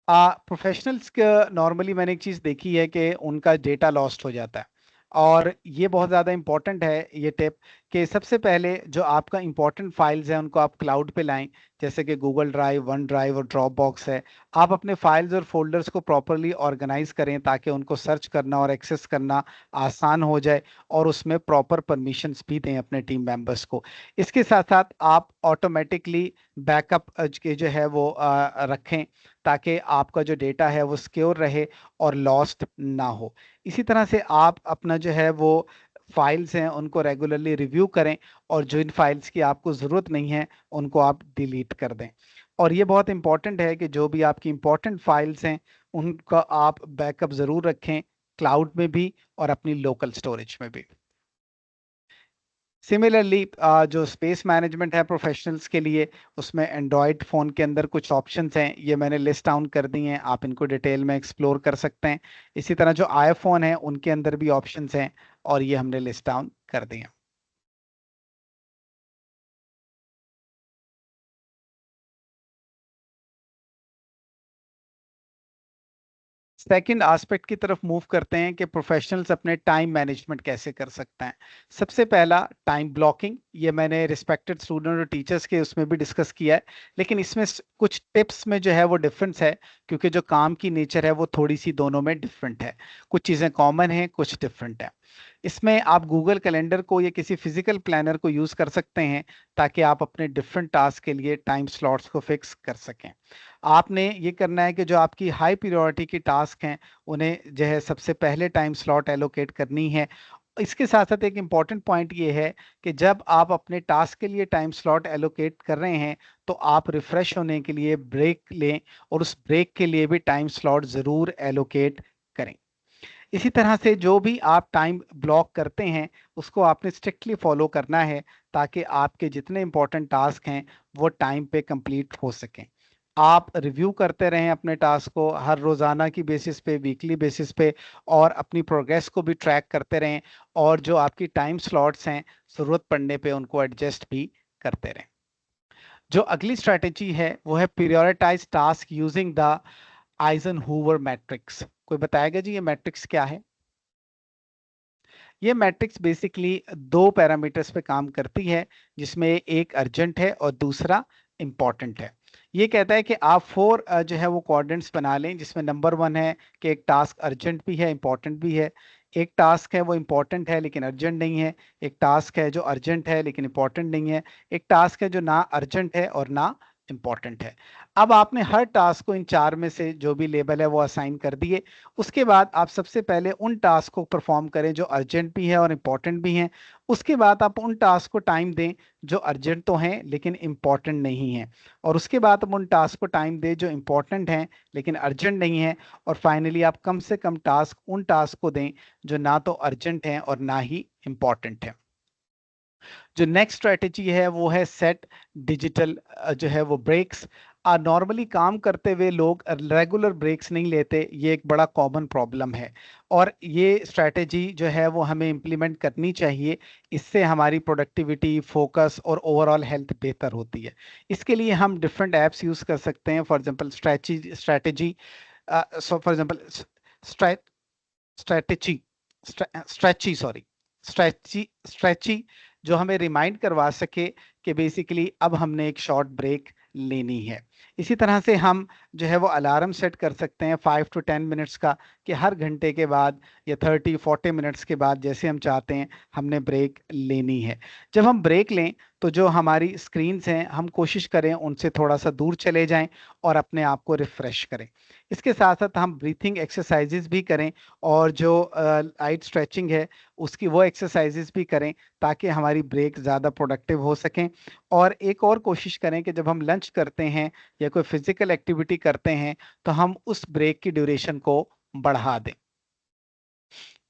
Professionals normally मैंने एक चीज़ देखी है कि उनका डेटा लॉस्ट हो जाता है, और ये बहुत ज़्यादा इंपॉर्टेंट है ये टिप कि सबसे पहले जो आपका इंपॉर्टेंट फाइल्स हैं उनको आप क्लाउड पे लाएं, जैसे कि गूगल ड्राइव, वन ड्राइव और ड्रॉप बॉक्स है। आप अपने फाइल्स और फोल्डर्स को प्रॉपरली ऑर्गेनाइज करें ताकि उनको सर्च करना और एक्सेस करना आसान हो जाए, और उसमें प्रॉपर परमिशंस भी दें अपने टीम मेंबर्स को। इसके साथ साथ आप ऑटोमेटिकली बैकअप के जो है वो रखें ताकि आपका जो डेटा है वो सिक्योर रहे और लॉस्ट ना हो। इसी तरह से आप अपना जो है वो फाइल्स हैं उनको रेगुलरली रिव्यू करें, और जो इन फाइल्स की आपको ज़रूरत नहीं है उनको आप डिलीट कर दें। और ये बहुत इंपॉर्टेंट है कि जो भी आपकी इंपॉर्टेंट फाइल्स हैं उनका आप बैकअप ज़रूर रखें, क्लाउड में भी और अपनी लोकल स्टोरेज में भी। सिमिलरली जो स्पेस मैनेजमेंट है प्रोफेशनल्स के लिए, उसमें एंड्रॉयड फ़ोन के अंदर कुछ ऑप्शंस हैं, ये मैंने लिस्ट डाउन कर दी हैं, आप इनको डिटेल में एक्सप्लोर कर सकते हैं। इसी तरह जो आईफोन है उनके अंदर भी ऑप्शंस हैं, और ये हमने लिस्ट डाउन कर दी हैं। सेकंड एस्पेक्ट की तरफ मूव करते हैं कि प्रोफेशनल्स अपने टाइम मैनेजमेंट कैसे कर सकते हैं। सबसे पहला टाइम ब्लॉकिंग, ये मैंने रिस्पेक्टेड स्टूडेंट और टीचर्स के उसमें भी डिस्कस किया है, लेकिन इसमें कुछ टिप्स में जो है वो डिफरेंस है, क्योंकि जो काम की नेचर है वो थोड़ी सी दोनों में डिफरेंट है। कुछ चीज़ें कॉमन हैं, कुछ डिफरेंट है। इसमें आप गूगल कैलेंडर को या किसी फिजिकल प्लानर को यूज कर सकते हैं, ताकि आप अपने डिफरेंट टास्क के लिए टाइम स्लॉट्स को फिक्स कर सकें। आपने ये करना है कि जो आपकी हाई प्रायोरिटी की टास्क हैं उन्हें जो है सबसे पहले टाइम स्लॉट एलोकेट करनी है। इसके साथ साथ एक इम्पॉर्टेंट पॉइंट ये है कि जब आप अपने टास्क के लिए टाइम स्लॉट एलोकेट कर रहे हैं, तो आप रिफ्रेश होने के लिए ब्रेक लें, और उस ब्रेक के लिए भी टाइम स्लॉट ज़रूर एलोकेट करें। इसी तरह से जो भी आप टाइम ब्लॉक करते हैं उसको आपने स्ट्रिक्टली फॉलो करना है, ताकि आपके जितने इंपॉर्टेंट टास्क हैं वो टाइम पे कंप्लीट हो सकें। आप रिव्यू करते रहें अपने टास्क को हर रोज़ाना की बेसिस पे, वीकली बेसिस पे, और अपनी प्रोग्रेस को भी ट्रैक करते रहें, और जो आपकी टाइम स्लॉट्स हैं ज़रूरत पड़ने पे उनको एडजस्ट भी करते रहें। जो अगली स्ट्रैटेजी है वो है prioritise task using the Eisenhower matrix. कोई बताएगा जी ये मैट्रिक्स क्या है? ये मैट्रिक्स बेसिकली दो पैरामीटर्स पे काम करती है, जिसमें एक अर्जेंट है और दूसरा इंपॉर्टेंट है। ये कहता है कि आप फोर जो है वो क्वाड्रेंट्स बना लें, जिसमें नंबर वन है कि एक टास्क अर्जेंट भी है, इंपॉर्टेंट भी है। एक टास्क है वो इंपॉर्टेंट है लेकिन अर्जेंट नहीं है। एक टास्क है जो अर्जेंट है लेकिन इंपॉर्टेंट नहीं है। एक टास्क है जो ना अर्जेंट है और ना इंपॉर्टेंट है। अब आपने हर टास्क को इन चार में से जो भी लेबल है वो असाइन कर दिए। उसके बाद आप सबसे पहले उन टास्क को परफॉर्म करें जो अर्जेंट भी है और इम्पॉर्टेंट भी हैं। उसके बाद आप उन टास्क को टाइम दें जो अर्जेंट तो हैं लेकिन इम्पॉर्टेंट नहीं हैं। और उसके बाद आप उन टास्क को टाइम दें जो इम्पॉर्टेंट हैं लेकिन अर्जेंट नहीं हैं। और फाइनली आप कम से कम टास्क उन टास्क को दें जो ना तो अर्जेंट हैं और ना ही इम्पॉर्टेंट हैं। जो नेक्स्ट स्ट्रेटेजी है वो है सेट डिजिटल जो है वो ब्रेक्स। नॉर्मली काम करते हुए लोग रेगुलर ब्रेक्स नहीं लेते, ये एक बड़ा कॉमन प्रॉब्लम है, और ये स्ट्रेटेजी जो है वो हमें इम्प्लीमेंट करनी चाहिए। इससे हमारी प्रोडक्टिविटी, फोकस और ओवरऑल हेल्थ बेहतर होती है। इसके लिए हम डिफरेंट ऐप्स यूज़ कर सकते हैं। For example strategy for example strategy stretchy sorry stretchy जो हमें रिमाइंड करवा सके कि बेसिकली अब हमने एक शॉर्ट ब्रेक लेनी है। इसी तरह से हम जो है वो अलार्म सेट कर सकते हैं 5 to 10 मिनट्स का, कि हर घंटे के बाद या 30-40 मिनट्स के बाद जैसे हम चाहते हैं हमने ब्रेक लेनी है। जब हम ब्रेक लें तो जो हमारी स्क्रीन्स हैं हम कोशिश करें उनसे थोड़ा सा दूर चले जाएं और अपने आप को रिफ्रेश करें। इसके साथ साथ हम ब्रीथिंग एक्सरसाइजेज भी करें, और जो लाइट स्ट्रेचिंग है उसकी वो एक्सरसाइजेस भी करें, ताकि हमारी ब्रेक ज़्यादा प्रोडक्टिव हो सकें। और एक और कोशिश करें कि जब हम लंच करते हैं या कोई फिजिकल एक्टिविटी करते हैं तो हम उस ब्रेक की ड्यूरेशन को बढ़ा दें।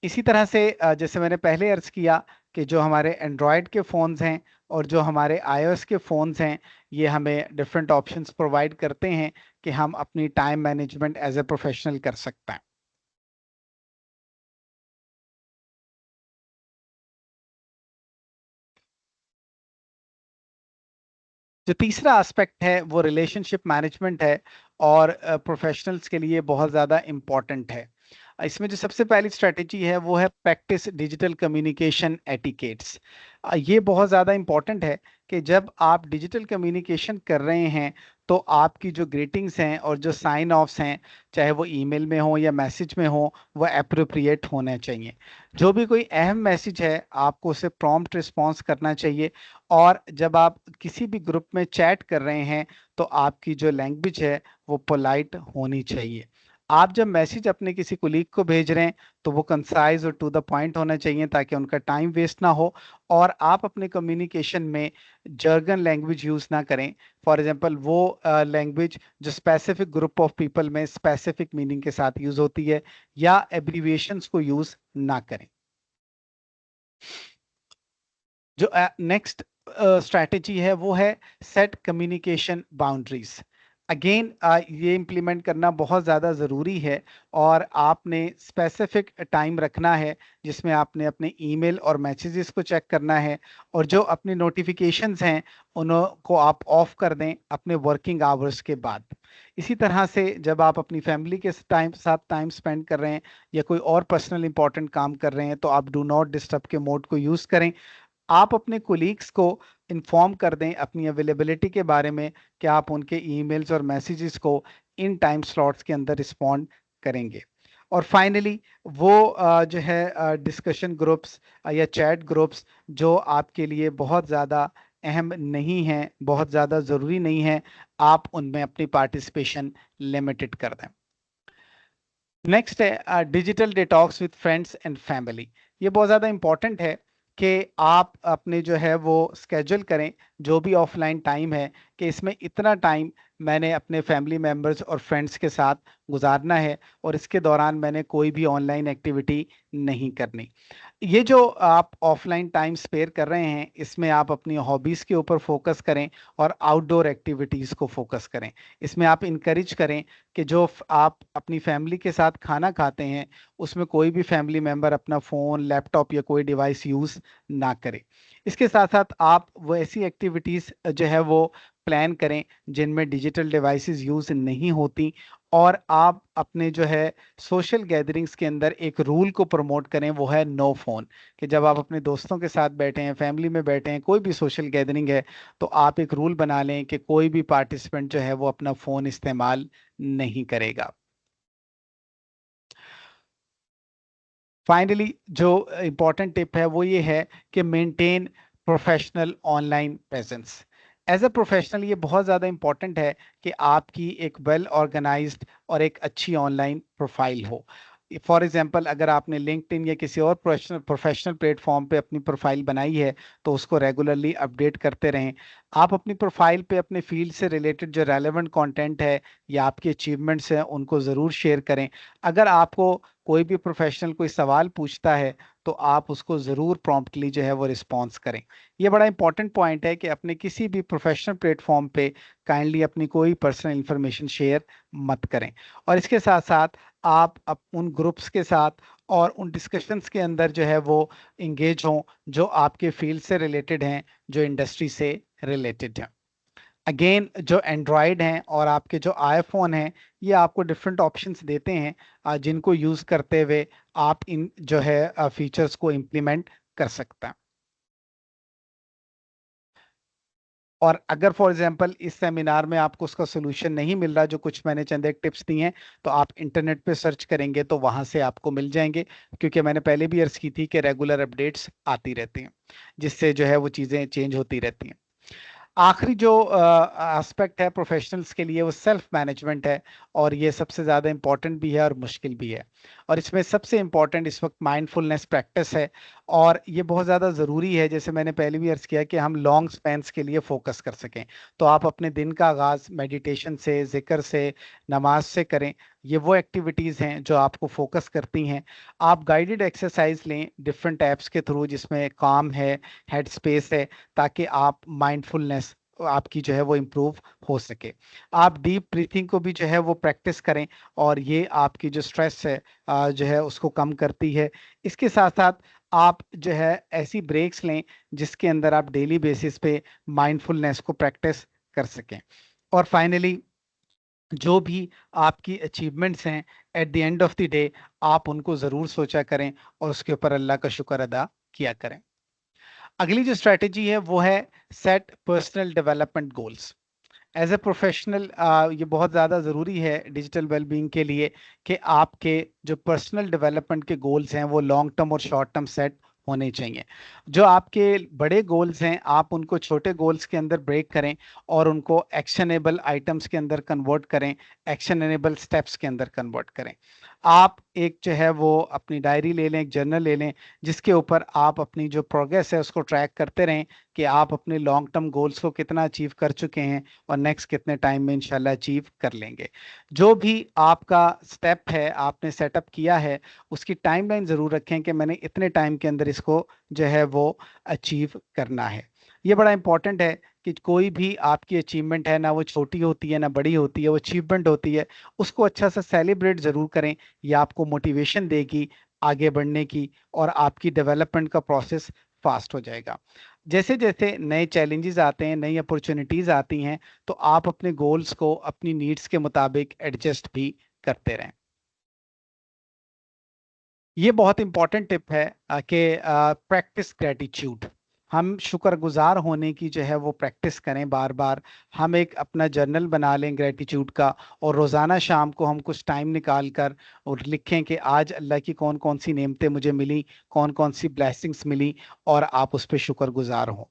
इसी तरह से जैसे मैंने पहले अर्ज किया कि जो हमारे एंड्रॉयड के फ़ोन्स हैं और जो हमारे आईओएस के फ़ोन्स हैं, ये हमें डिफरेंट ऑप्शंस प्रोवाइड करते हैं कि हम अपनी time management as a professional कर सकते हैं। जो तीसरा एस्पेक्ट है वो रिलेशनशिप मैनेजमेंट है, और प्रोफेशनल्स के लिए बहुत ज़्यादा इम्पॉर्टेंट है। इसमें जो सबसे पहली स्ट्रेटेजी है वो है प्रैक्टिस डिजिटल कम्युनिकेशन एटिकेट्स। ये बहुत ज़्यादा इम्पॉर्टेंट है कि जब आप डिजिटल कम्युनिकेशन कर रहे हैं तो आपकी जो ग्रीटिंग्स हैं और जो साइन ऑफ्स हैं, चाहे वो ईमेल में हो या मैसेज में हो, वो एप्रोप्रिएट होने चाहिए। जो भी कोई अहम मैसेज है आपको उसे प्रॉम्प्ट रिस्पॉन्स करना चाहिए। और जब आप किसी भी ग्रुप में चैट कर रहे हैं तो आपकी जो लैंग्वेज है वो पोलाइट होनी चाहिए। आप जब मैसेज अपने किसी कुलीग को भेज रहे हैं तो वो कंसाइज और टू द पॉइंट होना चाहिए, ताकि उनका टाइम वेस्ट ना हो। और आप अपने कम्युनिकेशन में जर्गन लैंग्वेज यूज़ ना करें। फॉर एग्जांपल वो लैंग्वेज जो स्पेसिफिक ग्रुप ऑफ पीपल में स्पेसिफिक मीनिंग के साथ यूज़ होती है, या एब्रीविएशंस को यूज़ ना करें। जो नेक्स्ट स्ट्रैटेजी है वो है सेट कम्युनिकेशन बाउंड्रीज। अगेन ये इम्प्लीमेंट करना बहुत ज़्यादा ज़रूरी है और आपने स्पेसिफिक टाइम रखना है जिसमें आपने अपने ईमेल और मैसेजेस को चेक करना है, और जो अपनी नोटिफिकेशंस हैं उनको आप ऑफ कर दें अपने वर्किंग आवर्स के बाद। इसी तरह से जब आप अपनी फैमिली के साथ टाइम स्पेंड कर रहे हैं या कोई और पर्सनल इंपॉर्टेंट काम कर रहे हैं तो आप डू नॉट डिस्टर्ब के मोड को यूज़ करें। आप अपने कोलीग्स को इन्फॉर्म कर दें अपनी अवेलेबिलिटी के बारे में कि आप उनके ईमेल्स और मैसेजेस को इन टाइम स्लॉट्स के अंदर रिस्पॉन्ड करेंगे। और फाइनली वो जो है डिस्कशन ग्रुप्स या चैट ग्रुप्स जो आपके लिए बहुत ज़्यादा अहम नहीं हैं, बहुत ज़्यादा ज़रूरी नहीं है, आप उनमें अपनी पार्टिसिपेशन लिमिटेड कर दें। नेक्स्ट है digital detox with friends and family. ये बहुत ज़्यादा इंपॉर्टेंट है कि आप अपने जो है वो स्केड्यूल करें जो भी ऑफलाइन टाइम है कि इसमें इतना टाइम मैंने अपने फैमिली मेम्बर्स और फ्रेंड्स के साथ गुजारना है और इसके दौरान मैंने कोई भी ऑनलाइन एक्टिविटी नहीं करनी। ये जो आप ऑफलाइन टाइम स्पेयर कर रहे हैं इसमें आप अपनी हॉबीज़ के ऊपर फोकस करें और आउटडोर एक्टिविटीज़ को फोकस करें। इसमें आप इनकरेज करें कि जो आप अपनी फैमिली के साथ खाना खाते हैं उसमें कोई भी फैमिली मेंबर अपना फ़ोन, लैपटॉप या कोई डिवाइस यूज़ ना करे। इसके साथ साथ आप वो ऐसी एक्टिविटीज़ जो है वो प्लान करें जिनमें डिजिटल डिवाइसेस यूज़ नहीं होती, और आप अपने जो है सोशल गैदरिंग्स के अंदर एक रूल को प्रमोट करें, वो है नो फ़ोन। कि जब आप अपने दोस्तों के साथ बैठे हैं, फैमिली में बैठे हैं, कोई भी सोशल गैदरिंग है, तो आप एक रूल बना लें कि कोई भी पार्टिसिपेंट जो है वो अपना फ़ोन इस्तेमाल नहीं करेगा। फाइनली जो इम्पोर्टेंट टिप है वो ये है कि maintain professional online presence. As a professional ये बहुत ज़्यादा इम्पोर्टेंट है कि आपकी एक वेल ऑर्गेनाइज्ड और एक अच्छी ऑनलाइन प्रोफाइल हो। फॉर एग्जांपल अगर आपने लिंक्डइन या किसी और प्रोफेशनल प्रोफेशनल प्लेटफॉर्म पे अपनी प्रोफाइल बनाई है तो उसको रेगुलरली अपडेट करते रहें। आप अपनी प्रोफाइल पे अपने फील्ड से रिलेटेड जो रेलेवेंट कंटेंट है या आपके अचीवमेंट्स हैं उनको ज़रूर शेयर करें। अगर आपको कोई भी प्रोफेशनल कोई सवाल पूछता है तो आप उसको ज़रूर प्रॉम्प्टली जो है वो रिस्पॉन्स करें। ये बड़ा इंपॉर्टेंट पॉइंट है कि अपने किसी भी प्रोफेशनल प्लेटफॉर्म पे काइंडली अपनी कोई पर्सनल इंफॉर्मेशन शेयर मत करें। और इसके साथ साथ आप उन ग्रुप्स के साथ और उन डिस्कशंस के अंदर जो है वो इंगेज हों जो आपके फील्ड से रिलेटेड हैं, जो इंडस्ट्री से रिलेटेड हैं। अगेन जो एंड्रॉयड हैं और आपके जो आईफोन हैं ये आपको डिफरेंट ऑप्शंस देते हैं जिनको यूज़ करते हुए आप इन जो है फीचर्स को इम्प्लीमेंट कर सकते हैं। और अगर फॉर एग्जांपल इस सेमिनार में आपको उसका सोल्यूशन नहीं मिल रहा, जो कुछ मैंने चंद एक टिप्स दी हैं, तो आप इंटरनेट पे सर्च करेंगे तो वहां से आपको मिल जाएंगे, क्योंकि मैंने पहले भी अर्ज की थी कि रेगुलर अपडेट्स आती रहती हैं जिससे जो है वो चीज़ें चेंज होती रहती हैं। आखिरी जो एस्पेक्ट है प्रोफेशनल्स के लिए वो सेल्फ मैनेजमेंट है, और ये सबसे ज़्यादा इम्पॉर्टेंट भी है और मुश्किल भी है। और इसमें सबसे इम्पॉर्टेंट इस वक्त माइंडफुलनेस प्रैक्टिस है, और ये बहुत ज़्यादा ज़रूरी है। जैसे मैंने पहले भी अर्ज़ किया कि हम लॉन्ग स्पेंस के लिए फ़ोकस कर सकें, तो आप अपने दिन का आगाज़ मेडिटेशन से, जिक्र से, नमाज से करें। ये वो एक्टिविटीज़ हैं जो आपको फोकस करती हैं। आप गाइडेड एक्सरसाइज लें डिफरेंट ऐप्स के थ्रू, जिसमें काम है, हेड स्पेस है, ताकि आप माइंडफुलनेस आपकी जो है वो इम्प्रूव हो सके। आप डीप ब्रीथिंग को भी जो है वो प्रैक्टिस करें, और ये आपकी जो स्ट्रेस है जो है उसको कम करती है। इसके साथ साथ आप जो है ऐसी ब्रेक्स लें जिसके अंदर आप डेली बेसिस पे माइंडफुलनेस को प्रैक्टिस कर सकें। और फाइनली जो भी आपकी अचीवमेंट्स हैं at the end of the day आप उनको ज़रूर सोचा करें और उसके ऊपर अल्लाह का शुक्र अदा किया करें। अगली जो स्ट्रैटेजी है वो है set personal development goals. As a professional ये बहुत ज़्यादा ज़रूरी है डिजिटल वेलबींग के लिए कि आपके जो पर्सनल डेवलपमेंट के गोल्स हैं वो लॉन्ग टर्म और शॉर्ट टर्म सेट होने चाहिए। जो आपके बड़े गोल्स हैं आप उनको छोटे गोल्स के अंदर ब्रेक करें और उनको एक्शनेबल आइटम्स के अंदर कन्वर्ट करें, एक्शनेबल स्टेप्स के अंदर कन्वर्ट करें। आप एक जो है वो अपनी डायरी ले लें, एक जर्नल ले लें, जिसके ऊपर आप अपनी जो प्रोग्रेस है उसको ट्रैक करते रहें कि आप अपने लॉन्ग टर्म गोल्स को कितना अचीव कर चुके हैं और नेक्स्ट कितने टाइम में इंशाल्लाह अचीव कर लेंगे। जो भी आपका स्टेप है आपने सेटअप किया है उसकी टाइमलाइन ज़रूर रखें कि मैंने इतने टाइम के अंदर इसको जो है वो अचीव करना है। ये बड़ा इंपॉर्टेंट है कि कोई भी आपकी अचीवमेंट है ना वो छोटी होती है ना बड़ी होती है, वो अचीवमेंट होती है, उसको अच्छा सा सेलिब्रेट ज़रूर करें। ये आपको मोटिवेशन देगी आगे बढ़ने की, और आपकी डेवलपमेंट का प्रोसेस फास्ट हो जाएगा। जैसे जैसे नए चैलेंजेस आते हैं, नई अपॉर्चुनिटीज़ आती हैं, तो आप अपने गोल्स को अपनी नीड्स के मुताबिक एडजस्ट भी करते रहें। ये बहुत इंपॉर्टेंट टिप है कि प्रैक्टिस ग्रेटिट्यूड। हम शुक्रगुजार होने की जो है वो प्रैक्टिस करें बार बार। हम एक अपना जर्नल बना लें ग्रेटिट्यूड का, और रोज़ाना शाम को हम कुछ टाइम निकाल कर और लिखें कि आज अल्लाह की कौन कौन सी नेमतें मुझे मिली, कौन कौन सी ब्लेसिंग्स मिली, और आप उस पर शुक्रगुजार हों।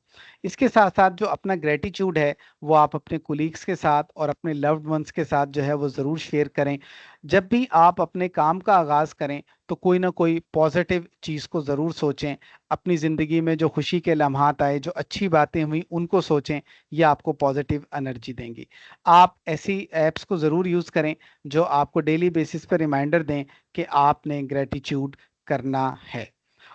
इसके साथ साथ जो अपना ग्रेटिट्यूड है वो आप अपने कुलीग्स के साथ और अपने लव्ड वंस के साथ जो है वो ज़रूर शेयर करें। जब भी आप अपने काम का आगाज़ करें तो कोई ना कोई पॉजिटिव चीज़ को ज़रूर सोचें। अपनी ज़िंदगी में जो खुशी के लम्हात आए, जो अच्छी बातें हुई, उनको सोचें। ये आपको पॉजिटिव एनर्जी देंगी। आप ऐसी ऐप्स को ज़रूर यूज़ करें जो आपको डेली बेसिस पर रिमाइंडर दें कि आपने ग्रेटिट्यूड करना है।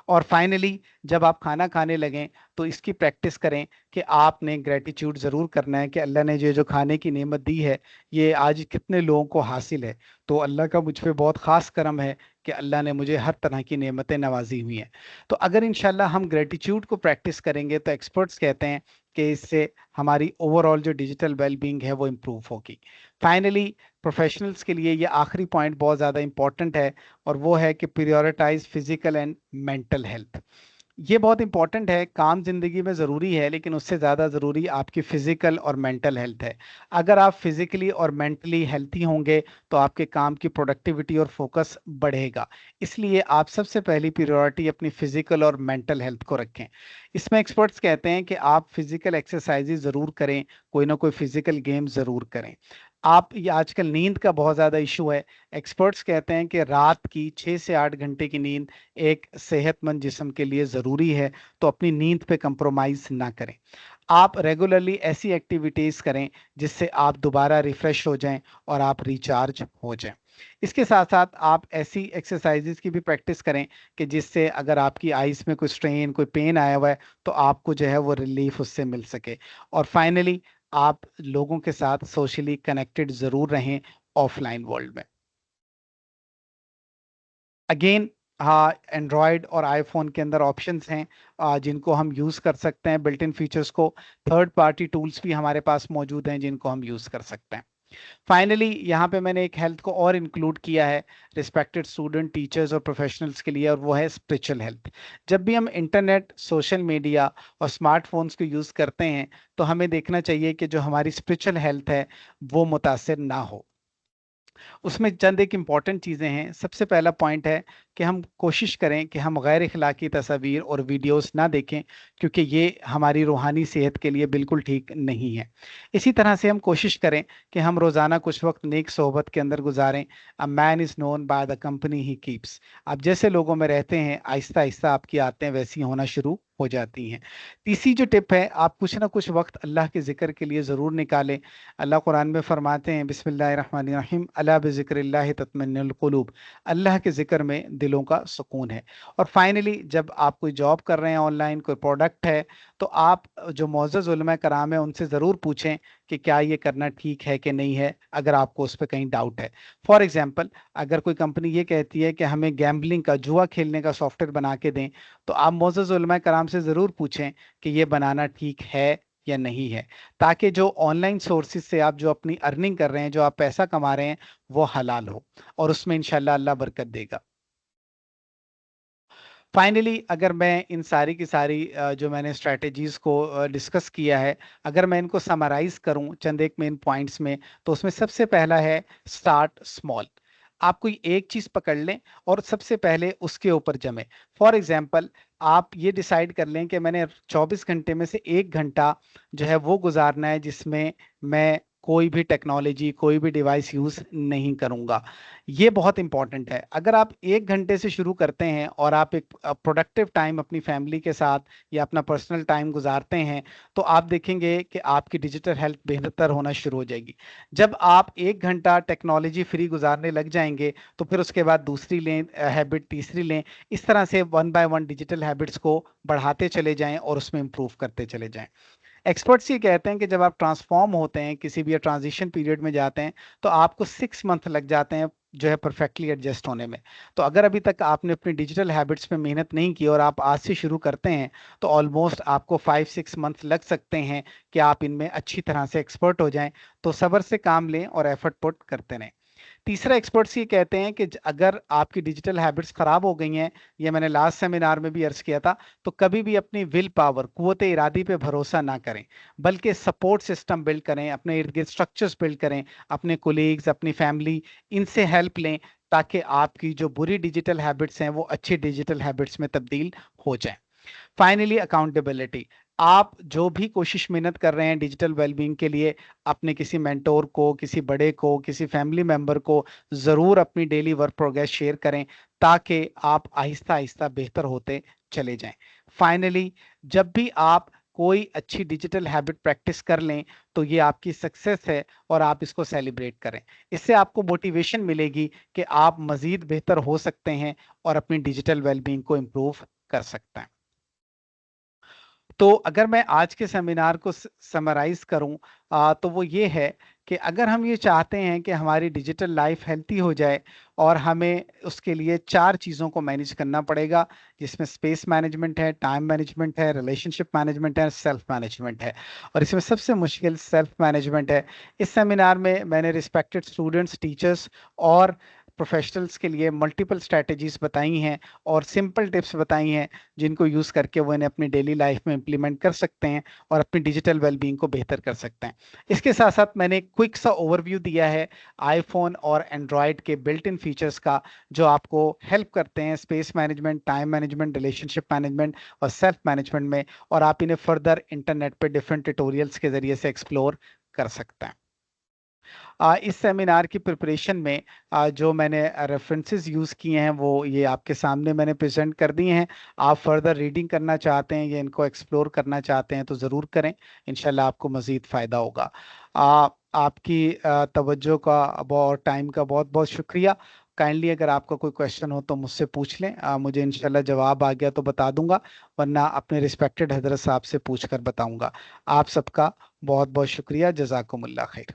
और फाइनली जब आप खाना खाने लगें तो इसकी प्रैक्टिस करें कि आपने ग्रेटिट्यूड ज़रूर करना है कि अल्लाह ने जो जो खाने की नेमत दी है, ये आज कितने लोगों को हासिल है। तो अल्लाह का मुझ पे बहुत ख़ास करम है कि अल्लाह ने मुझे हर तरह की नेमतें नवाजी हुई हैं। तो अगर इंशाल्लाह हम ग्रेटिट्यूड को प्रैक्टिस करेंगे तो एक्सपर्ट्स कहते हैं कि इससे हमारी ओवरऑल जो डिजिटल वेलबींग है वो इम्प्रूव होगी। फाइनली प्रोफेशनल्स के लिए ये आखिरी पॉइंट बहुत ज़्यादा इंपॉर्टेंट है, और वो है कि prioritise physical and mental health. ये बहुत इंपॉर्टेंट है। काम जिंदगी में ज़रूरी है, लेकिन उससे ज़्यादा ज़रूरी आपकी फिजिकल और मेंटल हेल्थ है। अगर आप फिजिकली और मेंटली हेल्थी होंगे तो आपके काम की प्रोडक्टिविटी और फोकस बढ़ेगा। इसलिए आप सबसे पहली प्रायोरिटी अपनी फिजिकल और मेंटल हेल्थ को रखें। इसमें एक्सपर्ट्स कहते हैं कि आप फिजिकल एक्सरसाइजेज ज़रूर करें, कोई ना कोई फिजिकल गेम ज़रूर करें। आप ये आजकल नींद का बहुत ज़्यादा इशू है। एक्सपर्ट्स कहते हैं कि रात की 6 से 8 घंटे की नींद एक सेहतमंद जिस्म के लिए ज़रूरी है। तो अपनी नींद पे कंप्रोमाइज़ ना करें। आप रेगुलरली ऐसी एक्टिविटीज़ करें जिससे आप दोबारा रिफ़्रेश हो जाएं और आप रिचार्ज हो जाएं। इसके साथ साथ आप ऐसी एक्सरसाइजेज की भी प्रैक्टिस करें कि जिससे अगर आपकी आइज़ में कोई स्ट्रेन, कोई पेन आया हुआ है, तो आपको जो है वो रिलीफ उससे मिल सके। और फाइनली आप लोगों के साथ सोशली कनेक्टेड ज़रूर रहें ऑफलाइन वर्ल्ड में। अगेन, हाँ, एंड्रॉयड और आईफोन के अंदर ऑप्शंस हैं जिनको हम यूज़ कर सकते हैं बिल्ट इन फीचर्स को। थर्ड पार्टी टूल्स भी हमारे पास मौजूद हैं जिनको हम यूज़ कर सकते हैं। फाइनली यहाँ पे मैंने एक हेल्थ को और इंक्लूड किया है रिस्पेक्टेड स्टूडेंट, टीचर्स और प्रोफेशनल्स के लिए, और वो है स्पिरिचुअल हेल्थ। जब भी हम इंटरनेट, सोशल मीडिया और स्मार्टफोन्स को यूज़ करते हैं तो हमें देखना चाहिए कि जो हमारी स्पिरिचुअल हेल्थ है वो मुतासिर ना हो। उसमें चंद एक इम्पॉर्टेंट चीज़ें हैं। सबसे पहला पॉइंट है कि हम कोशिश करें कि हम गैर इखलाकी तस्वीर और वीडियोस ना देखें, क्योंकि ये हमारी रूहानी सेहत के लिए बिल्कुल ठीक नहीं है। इसी तरह से हम कोशिश करें कि हम रोज़ाना कुछ वक्त नेक सोहबत के अंदर गुजारें। A man is known by the company he keeps. आप जैसे लोगों में रहते हैं, आहिस्ता आहिस्ता आपकी आदतें वैसी होना शुरू हो जाती हैं। तीसरी जो टिप है, आप कुछ ना कुछ वक्त अल्लाह के ज़िक्र के लिए ज़रूर निकालें। अल्लाह कुरान में फरमाते हैं बिस्मिल्लाहिर्रहमानिर्रहीम अला बिज़िक्रिल्लाहि तत्मइन्नुल क़ुलूब। अल्लाह के ज़िक्र में दिलों का सुकून है। और फाइनली जब आप कोई जॉब कर रहे हैं ऑनलाइन, कोई प्रोडक्ट है, तो आप जो मोअज़्ज़ज़ उलमा कराम है उनसे ज़रूर पूछें कि क्या ये करना ठीक है कि नहीं है, अगर आपको उस पे कहीं डाउट है। फॉर एग्जांपल, अगर कोई कंपनी ये कहती है कि हमें गैम्बलिंग का, जुआ खेलने का सॉफ्टवेयर बना के दें, तो आप मोअज़्ज़ज़ उलमा कराम से ज़रूर पूछें कि ये बनाना ठीक है या नहीं है, ताकि जो ऑनलाइन सोर्सेज से आप जो अपनी अर्निंग कर रहे हैं, जो आप पैसा कमा रहे हैं, वो हलाल हो, और उसमें इंशाल्लाह अल्लाह बरकत देगा। फाइनली अगर मैं इन सारी की सारी जो मैंने स्ट्रैटेजीज़ को डिस्कस किया है, अगर मैं इनको समराइज़ करूँ चंद एक मेन पॉइंट्स में, तो उसमें सबसे पहला है स्टार्ट स्मॉल। आप कोई एक चीज़ पकड़ लें और सबसे पहले उसके ऊपर जमें। फॉर एग्ज़ाम्पल, आप ये डिसाइड कर लें कि मैंने 24 घंटे में से 1 घंटा जो है वो गुज़ारना है जिसमें मैं कोई भी टेक्नोलॉजी, कोई भी डिवाइस यूज़ नहीं करूँगा। ये बहुत इंपॉर्टेंट है। अगर आप 1 घंटे से शुरू करते हैं और आप एक प्रोडक्टिव टाइम अपनी फैमिली के साथ या अपना पर्सनल टाइम गुज़ारते हैं, तो आप देखेंगे कि आपकी डिजिटल हेल्थ बेहतर होना शुरू हो जाएगी। जब आप 1 घंटा टेक्नोलॉजी फ्री गुज़ारने लग जाएँगे, तो फिर उसके बाद दूसरी लें हैबिट, तीसरी लें। इस तरह से one by one digital habits को बढ़ाते चले जाएँ और उसमें इम्प्रूव करते चले जाएँ। एक्सपर्ट्स ये कहते हैं कि जब आप ट्रांसफॉर्म होते हैं, किसी भी ट्रांजिशन पीरियड में जाते हैं, तो आपको 6 मंथ लग जाते हैं जो है परफेक्टली एडजस्ट होने में। तो अगर अभी तक आपने अपनी डिजिटल हैबिट्स पे मेहनत नहीं की और आप आज से शुरू करते हैं, तो ऑलमोस्ट आपको 5-6 मंथ लग सकते हैं कि आप इनमें अच्छी तरह से एक्सपर्ट हो जाएं। तो सब्र से काम लें और एफर्ट पुट करते रहें। तीसरा, एक्सपर्ट्स ये कहते हैं कि अगर आपकी डिजिटल हैबिट्स खराब हो गई हैं, ये मैंने लास्ट सेमिनार में भी अर्ज किया था, तो कभी भी अपनी विल पावर, कुव्वत इरादी पे भरोसा ना करें, बल्कि सपोर्ट सिस्टम बिल्ड करें, अपने इर्द गिर्द स्ट्रक्चर्स बिल्ड करें, अपने कोलीग्स, अपनी फैमिली, इनसे हेल्प लें, ताकि आपकी जो बुरी डिजिटल हैबिट्स हैं वो अच्छी डिजिटल हैबिट्स में तब्दील हो जाएं। Finally, accountability. आप जो भी कोशिश मेहनत कर रहे हैं डिजिटल वेलबींग के लिए, अपने किसी मेंटोर को, किसी बड़े को, किसी फैमिली मेंबर को ज़रूर अपनी डेली वर्क प्रोग्रेस शेयर करें, ताकि आप आहिस्ता आहिस्ता बेहतर होते चले जाएं। फाइनली, जब भी आप कोई अच्छी डिजिटल हैबिट प्रैक्टिस कर लें, तो ये आपकी सक्सेस है और आप इसको सेलिब्रेट करें। इससे आपको मोटिवेशन मिलेगी कि आप मज़ीद बेहतर हो सकते हैं और अपनी डिजिटल वेलबींग को इम्प्रूव कर सकते हैं। तो अगर मैं आज के सेमिनार को समराइज करूं, तो वो ये है कि अगर हम ये चाहते हैं कि हमारी डिजिटल लाइफ हेल्थी हो जाए, और हमें उसके लिए 4 चीज़ों को मैनेज करना पड़ेगा, जिसमें स्पेस मैनेजमेंट है, टाइम मैनेजमेंट है, रिलेशनशिप मैनेजमेंट है, सेल्फ मैनेजमेंट है। और इसमें सबसे मुश्किल सेल्फ मैनेजमेंट है। इस सेमिनार में मैंने रिस्पेक्टेड स्टूडेंट्स, टीचर्स और प्रोफेशनल्स के लिए मल्टीपल स्ट्रैटेजीज बताई हैं और सिंपल टिप्स बताई हैं, जिनको यूज़ करके वो इन्हें अपनी डेली लाइफ में इम्प्लीमेंट कर सकते हैं और अपनी डिजिटल वेलबींग को बेहतर कर सकते हैं। इसके साथ साथ मैंने एक क्विक सा ओवरव्यू दिया है आईफोन और एंड्रॉयड के बिल्ट इन फीचर्स का, जो आपको हेल्प करते हैं space management, time management, relationship management और सेल्फ मैनेजमेंट में, और आप इन्हें फर्दर इंटरनेट पे डिफरेंट ट्यूटोरियल्स के जरिए से एक्सप्लोर कर सकते हैं। इस सेमिनार की प्रिपरेशन में जो मैंने रेफरेंसेस यूज़ किए हैं वो ये आपके सामने मैंने प्रेजेंट कर दिए हैं। आप फर्दर रीडिंग करना चाहते हैं या इनको एक्सप्लोर करना चाहते हैं तो ज़रूर करें, इंशाल्लाह आपको मज़ीद फ़ायदा होगा। आपकी तवज्जो का और टाइम का बहुत बहुत शुक्रिया। काइंडली अगर आपका कोई क्वेश्चन हो तो मुझसे पूछ लें, मुझे इंशाल्लाह जवाब आ गया तो बता दूंगा, वरना अपने रिस्पेक्टेड हजरत साहब से पूछ कर बताऊंगा। आप सबका बहुत बहुत शुक्रिया। जज़ाकुमुल्लाह खैर।